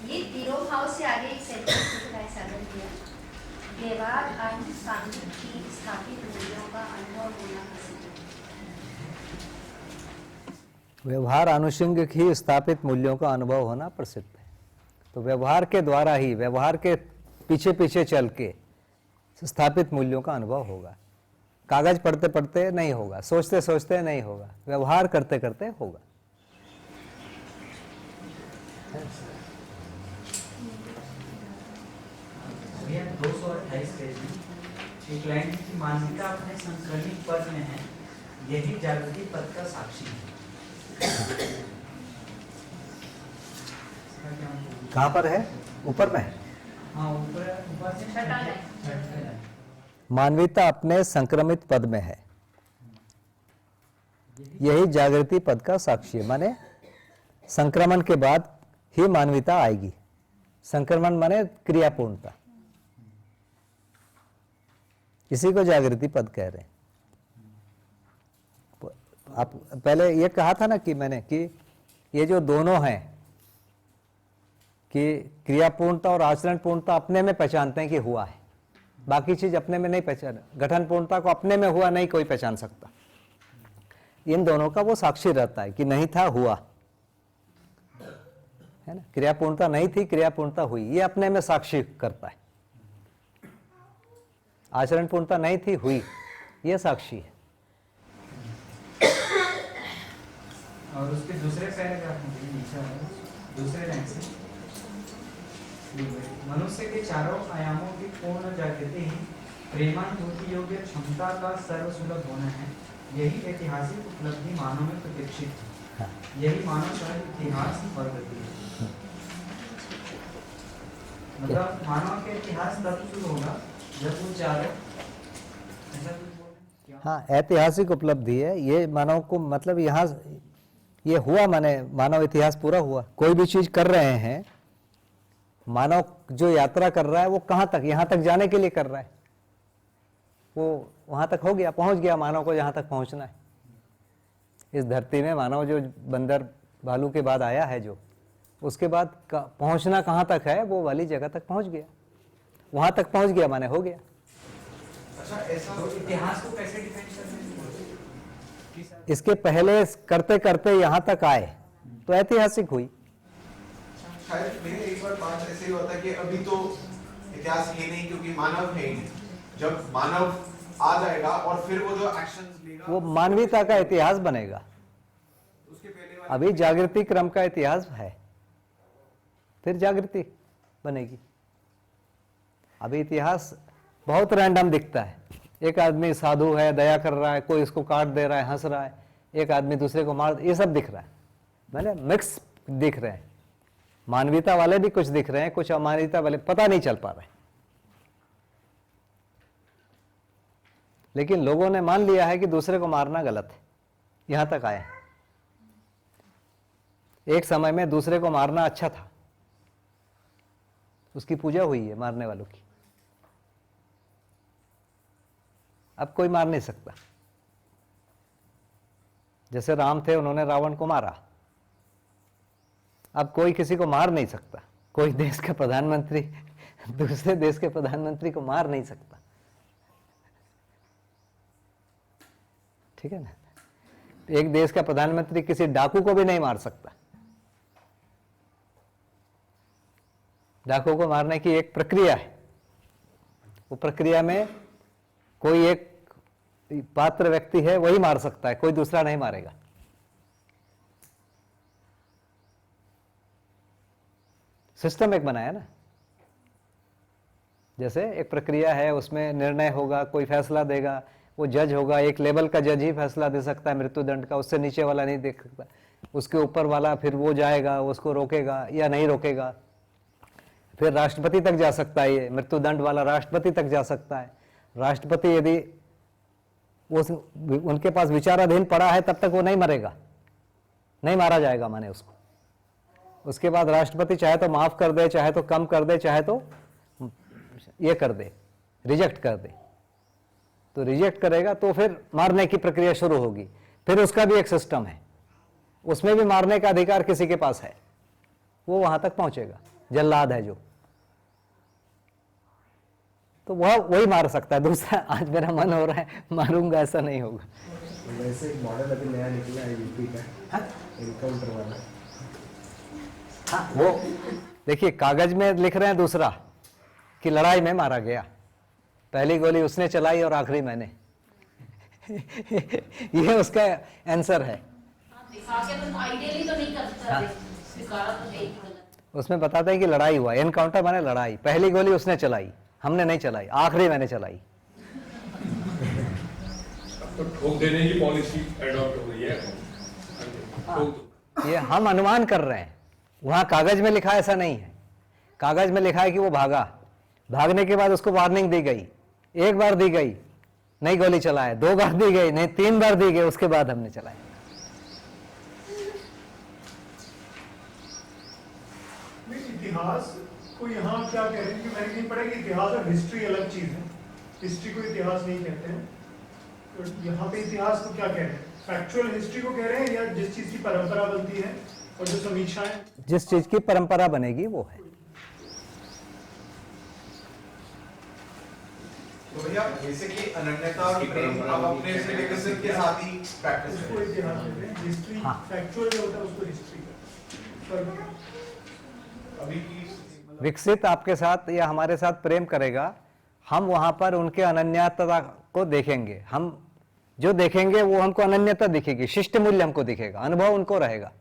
ये तिरोभाव से आगे एक सेंटेंस लिखा है साधन किया, व्यवहार अनुसांगिक की स्थापित मूल्यों का अनुभव होना प्रसिद्ध है। व्यवहार आनुषंगिक ही स्थापित मूल्यों का अनुभव होना प्रसिद्ध है। तो व्यवहार के द्वारा ही, व्यवहार के पीछे पीछे चल के स्थापित मूल्यों का अनुभव होगा। कागज पढ़ते पढ़ते नहीं होगा, सोचते सोचते नहीं होगा, व्यवहार करते करते होगा। भैया 228 पेज में एक लाइन की मान्यता अपने संक्रमित पद में है, यही जागृति पद का साक्षी है। कहाँ पर है? ऊपर में है। हाँ, ऊपर से मानवीयता अपने संक्रमित पद में है, यही जागृति पद का साक्षी है। माने संक्रमण के बाद ही मानवीयता आएगी। संक्रमण माने क्रियापूर्णता, इसी को जागृति पद कह रहे हैं। आप पहले ये कहा था ना कि मैंने कि ये जो दोनों हैं कि क्रियापूर्णता और आचरण पूर्णता अपने में पहचानते हैं कि हुआ है, बाकी चीज अपने में नहीं पहचान। गठन पूर्णता को अपने में हुआ नहीं कोई पहचान सकता। इन दोनों का वो साक्षी रहता है कि नहीं था, हुआ, है ना। क्रियापूर्णता नहीं थी, क्रियापूर्णता हुई, ये अपने में साक्षी करता है। आचरण पूर्णता नहीं थी, हुई, ये साक्षी है। और उसके दूसरे पैराग्राफ में लिखा है, दूसरे लाइन से, मनुष्य के चारों आयामों की पूर्ण जागृति ही प्रेमानुभूति योग्य क्षमता का सर्वसुलभ होना है। यही ऐतिहासिक उपलब्धि मानव में प्रतीक्षित है। यही मानव का इतिहास और गति है। मतलब मानव के इतिहास तब शुरू होगा जब वो चारों, हाँ, ऐतिहासिक उपलब्धि है ये मानव को, मतलब यहाँ ये हुआ, माने मानव इतिहास पूरा हुआ। कोई भी चीज कर रहे हैं, मानव जो यात्रा कर रहा है वो कहाँ तक, यहाँ तक जाने के लिए कर रहा है, वो वहाँ तक हो गया, पहुँच गया मानव को जहाँ तक पहुँचना है। इस धरती में मानव जो बंदर भालू के बाद आया है, जो उसके बाद पहुँचना कहाँ तक है, वो वाली जगह तक पहुँच गया, वहाँ तक पहुँच गया, माने हो गया। अच्छा, ऐसा इतिहास को कैसे डिफाइन करते हैं? इसके पहले करते करते यहाँ तक आए तो ऐतिहासिक हुई। शायद मेरे एक बार बात ऐसे ही होता कि अभी तो इतिहास ये नहीं, क्योंकि मानव है ही नहीं। जब मानव आ जाएगा और फिर वो जो एक्शंस लेगा, वो मानवीयता का इतिहास बनेगा। उसके पहले अभी जागृति क्रम का इतिहास है, फिर जागृति बनेगी। अभी इतिहास बहुत रैंडम दिखता है। एक आदमी साधु है, दया कर रहा है, कोई इसको काट दे रहा है, हंस रहा है, एक आदमी दूसरे को मार, ये सब दिख रहा है, मैंने मिक्स दिख रहे हैं। मानवीयता वाले भी कुछ दिख रहे हैं, कुछ अमानवीयता वाले पता नहीं चल पा रहे। लेकिन लोगों ने मान लिया है कि दूसरे को मारना गलत है, यहां तक आए। एक समय में दूसरे को मारना अच्छा था, उसकी पूजा हुई है मारने वालों की। अब कोई मार नहीं सकता। जैसे राम थे, उन्होंने रावण को मारा, अब कोई किसी को मार नहीं सकता। कोई देश का प्रधानमंत्री दूसरे देश के प्रधानमंत्री को मार नहीं सकता, ठीक है ना। एक देश का प्रधानमंत्री किसी डाकू को भी नहीं मार सकता। डाकू को मारने की एक प्रक्रिया है, वो प्रक्रिया में कोई एक पात्र व्यक्ति है वही मार सकता है, कोई दूसरा नहीं मारेगा। सिस्टम एक बनाया ना, जैसे एक प्रक्रिया है, उसमें निर्णय होगा, कोई फैसला देगा, वो जज होगा, एक लेवल का जज ही फैसला दे सकता है मृत्युदंड का, उससे नीचे वाला नहीं देख सकता। उसके ऊपर वाला फिर वो जाएगा, उसको रोकेगा या नहीं रोकेगा, फिर राष्ट्रपति तक जा सकता है। ये मृत्युदंड वाला राष्ट्रपति तक जा सकता है। राष्ट्रपति यदि वो उनके पास विचाराधीन पड़ा है तब तक वो नहीं मरेगा, नहीं मारा जाएगा माने उसको। उसके बाद राष्ट्रपति चाहे तो माफ कर दे, चाहे तो कम कर दे, चाहे तो ये कर दे, रिजेक्ट कर दे। तो रिजेक्ट करेगा तो फिर मारने की प्रक्रिया शुरू होगी। फिर उसका भी एक सिस्टम है, उसमें भी मारने का अधिकार किसी के पास है, वो वहां तक पहुंचेगा। जल्लाद है जो, तो वह वही मार सकता है। दूसरा आज मेरा मन हो रहा है मारूंगा, ऐसा नहीं होगा। वैसे एक मॉडल अभी नया निकला है यूपी का, एनकाउंटर वाला। हाँ, वो देखिए कागज में लिख रहे हैं दूसरा कि लड़ाई में मारा गया, पहली गोली उसने चलाई और आखिरी मैंने। ये उसका आंसर है। उसमें बताते हैं कि लड़ाई हुआ, एनकाउंटर माने लड़ाई, पहली गोली उसने चलाई, हमने नहीं चलाई, आखिरी मैंने चलाई। तो ठोक देने की पॉलिसी एडॉप्ट हो गई है। ये हम अनुमान कर रहे हैं, वहां कागज में लिखा ऐसा नहीं है। कागज में लिखा है कि वो भागा, भागने के बाद उसको वार्निंग दी गई, एक बार दी गई, नहीं गोली चलाए, 2 बार दी गई, नहीं 3 बार दी गई, उसके बाद हमने चलाया। इतिहास को यहाँ क्या कह रहे हैं कि मैंने नहीं पढ़ा कि इतिहास और हिस्ट्री अलग चीज है। हिस्ट्री को इतिहास नहीं कहते हैं। तो यहाँ पे इतिहास को क्या कह रहे हैं? फैक्चुअल हिस्ट्री को कह रहे हैं या जिस चीज की परंपरा बनती है और जो समीक्षाएं, जिस चीज की परंपरा बनेगी वो है। तो भैया बेसिकली अनन्यता और प्रेम आप अपने से विकसित के साथ ही प्रैक्टिस उसको इतिहास देते हैं, हिस्ट्री फैक्चुअल जो होता है उसको हिस्ट्री का अभी की विकसित आपके साथ या हमारे साथ प्रेम करेगा, हम वहां पर उनके अनन्यता को देखेंगे। हम जो देखेंगे वो हमको अनन्यता दिखेगी, शिष्ट मूल्य हमको दिखेगा, अनुभव उनको रहेगा।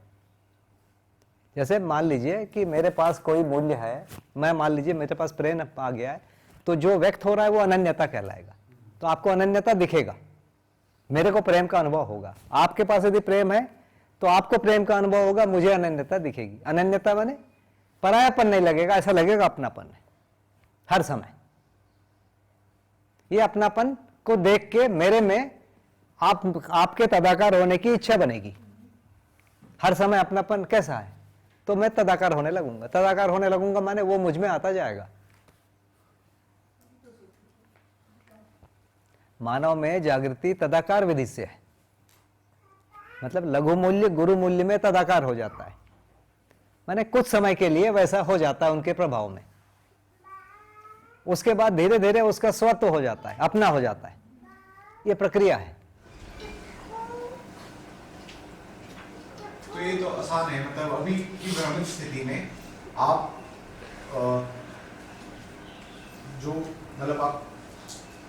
जैसे मान लीजिए कि मेरे पास कोई मूल्य है, मैं मान लीजिए मेरे पास प्रेम आ गया है, तो जो व्यक्त हो रहा है वो अनन्यता कहलाएगा। तो आपको अनन्यता दिखेगा, मेरे को प्रेम का अनुभव होगा। आपके पास यदि प्रेम है तो आपको प्रेम का अनुभव होगा, मुझे अनन्यता दिखेगी। अनन्यता माने परायापन नहीं लगेगा, ऐसा लगेगा अपनापन है हर समय। ये अपनापन को देख के मेरे में आपके तदाकार होने की इच्छा बनेगी। हर समय अपनापन कैसा है, तो मैं तदाकार होने लगूंगा। तदाकार होने लगूंगा माने वो मुझ में आता जाएगा। मानव में जागृति तदाकार विधि से है, मतलब लघु मूल्य गुरु मूल्य में तदाकार हो जाता है, माने कुछ समय के लिए वैसा हो जाता है उनके प्रभाव में। उसके बाद धीरे धीरे उसका स्वत्व हो जाता है, अपना हो जाता है। ये प्रक्रिया है। तो ये तो आसान है, मतलब अभी की भ्रमित स्थिति में आप जो मतलब आप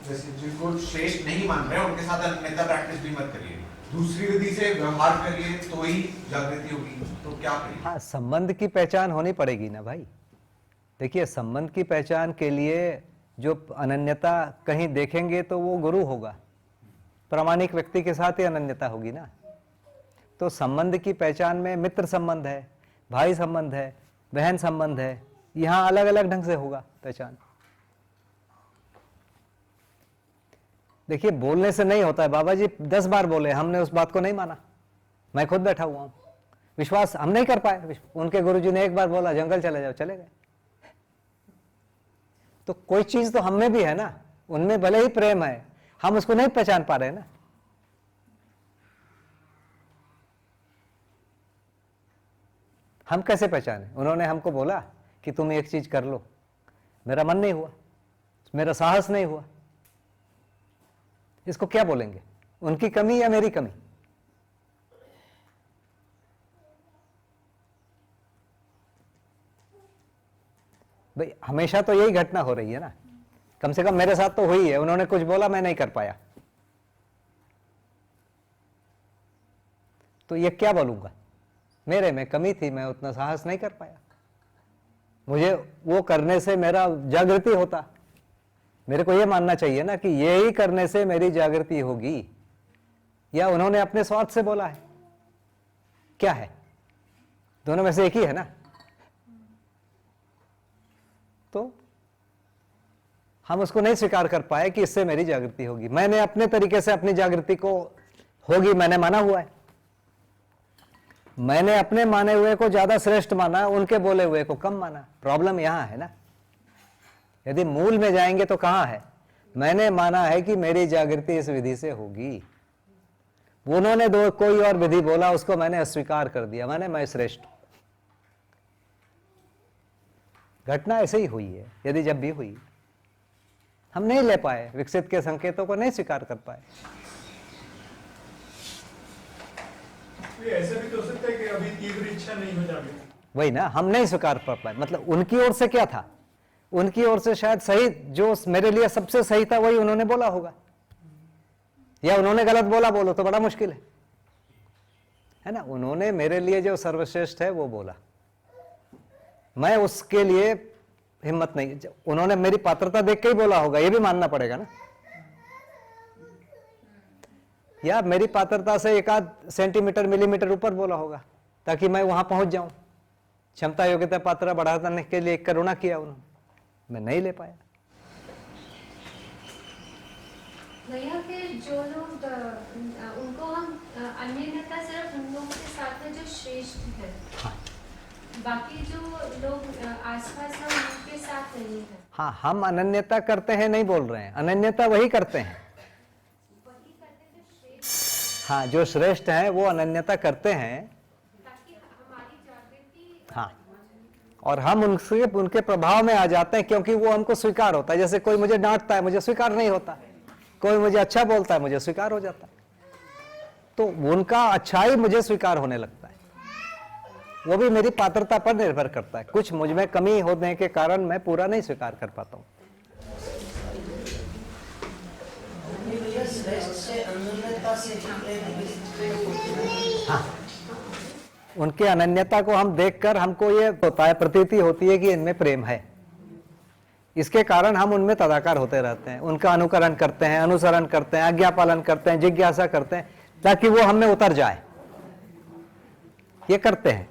जैसे जिनको श्रेष्ठ नहीं मान रहे उनके साथ अनन्यता प्रैक्टिस भी मत करिए, दूसरी विधि से व्यवहार करिए तो ही जागृति होगी। तो क्या करिए? हाँ, संबंध की पहचान होनी पड़ेगी ना भाई। देखिए, संबंध की पहचान के लिए जो अनन्यता कहीं देखेंगे तो वो गुरु होगा, प्रामाणिक व्यक्ति के साथ ही अनन्यता होगी ना। तो संबंध की पहचान में मित्र संबंध है, भाई संबंध है, बहन संबंध है, यहाँ अलग अलग ढंग से होगा पहचान। देखिए, बोलने से नहीं होता है। बाबा जी 10 बार बोले, हमने उस बात को नहीं माना। मैं खुद बैठा हुआ हूं, विश्वास हम नहीं कर पाए। उनके गुरुजी ने एक बार बोला जंगल चले जाओ, चले गए। तो कोई चीज तो हम में भी है ना, उनमें भले ही प्रेम है, हम उसको नहीं पहचान पा रहे ना। हम कैसे पहचाने? उन्होंने हमको बोला कि तुम एक चीज कर लो, मेरा मन नहीं हुआ, मेरा साहस नहीं हुआ। इसको क्या बोलेंगे? उनकी कमी या मेरी कमी? भाई हमेशा तो यही घटना हो रही है ना, कम से कम मेरे साथ तो हुई है। उन्होंने कुछ बोला, मैं नहीं कर पाया, तो ये क्या बोलूंगा? मेरे में कमी थी, मैं उतना साहस नहीं कर पाया। मुझे वो करने से मेरा जागृति होता। मेरे को ये मानना चाहिए ना कि ये ही करने से मेरी जागृति होगी, या उन्होंने अपने स्वार्थ से बोला है? क्या है? दोनों में से एक ही है ना। तो हम उसको नहीं स्वीकार कर पाए कि इससे मेरी जागृति होगी। मैंने अपने तरीके से अपनी जागृति को होगी मैंने माना हुआ है। मैंने अपने माने हुए को ज्यादा श्रेष्ठ माना, उनके बोले हुए को कम माना। प्रॉब्लम यहां है ना। यदि मूल में जाएंगे तो कहां है? मैंने माना है कि मेरी जागृति इस विधि से होगी, उन्होंने दो कोई और विधि बोला, उसको मैंने अस्वीकार कर दिया, मैं श्रेष्ठ। घटना ऐसे ही हुई है। यदि जब भी हुई, हम नहीं ले पाए, विकसित के संकेतों को नहीं स्वीकार कर पाए। ऐसे भी तो हो सकता है कि अभी तीव्र इच्छा नहीं हो जाती। वही ना, हम नहीं स्वीकार कर पाए। मतलब उनकी ओर से क्या था? उनकी ओर से शायद सही, जो मेरे लिए सबसे सही था वही उन्होंने बोला होगा, या उन्होंने गलत बोला, बोलो तो बड़ा मुश्किल है ना। उन्होंने मेरे लिए जो सर्वश्रेष्ठ है वो बोला, मैं उसके लिए हिम्मत नहीं। उन्होंने मेरी पात्रता देख के ही बोला होगा, ये भी मानना पड़ेगा ना। या मेरी पात्रता से 1 सेंटीमीटर मिलीमीटर ऊपर बोला होगा, ताकि मैं वहां पहुंच जाऊं। क्षमता योग्यता पात्र बढ़ाने के लिए करुणा किया उन्होंने, मैं नहीं ले पाया। भैया फिर जो लोग उनको हम अन्यथा सिर्फ उन लोगों के साथ है जो श्रेष्ठ है, बाकी जो लोग आसपास हैं उनके साथ नहीं है। हाँ, हम अनन्यता करते हैं नहीं बोल रहे हैं, अनन्यता वही करते हैं। हाँ, जो श्रेष्ठ हैं वो अनन्यता करते हैं। ताकि हमारी जागृति हाँ, और हम उनके प्रभाव में आ जाते हैं, क्योंकि वो हमको स्वीकार होता है। जैसे कोई मुझे डांटता है, मुझे स्वीकार नहीं होता, कोई मुझे अच्छा बोलता है, मुझे स्वीकार हो जाता है। तो उनका अच्छाई मुझे स्वीकार होने लगता है। वो भी मेरी पात्रता पर निर्भर करता है। कुछ मुझ में कमी होने के कारण मैं पूरा नहीं स्वीकार कर पाता हूँ। हाँ, उनके अनन्यता को हम देखकर हमको ये होता है, प्रतीति होती है कि इनमें प्रेम है। इसके कारण हम उनमें तदाकार होते रहते हैं, उनका अनुकरण करते हैं, अनुसरण करते हैं, आज्ञा पालन करते हैं, जिज्ञासा करते हैं, ताकि वो हम में उतर जाए। ये करते हैं।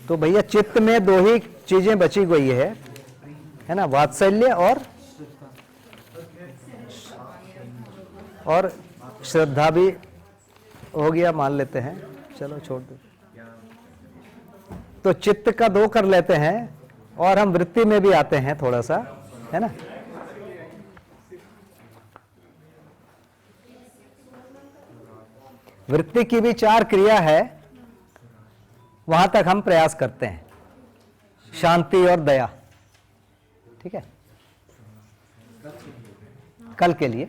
तो भैया चित्त में दो ही चीजें बची गई है ना, वात्सल्य और श्रद्धा भी हो गया, मान लेते हैं, चलो छोड़ दो। तो चित्त का दो कर लेते हैं और हम वृत्ति में भी आते हैं थोड़ा सा, है ना। वृत्ति की भी 4 क्रिया है, वहां तक हम प्रयास करते हैं, शांति और दया। ठीक है, कल के लिए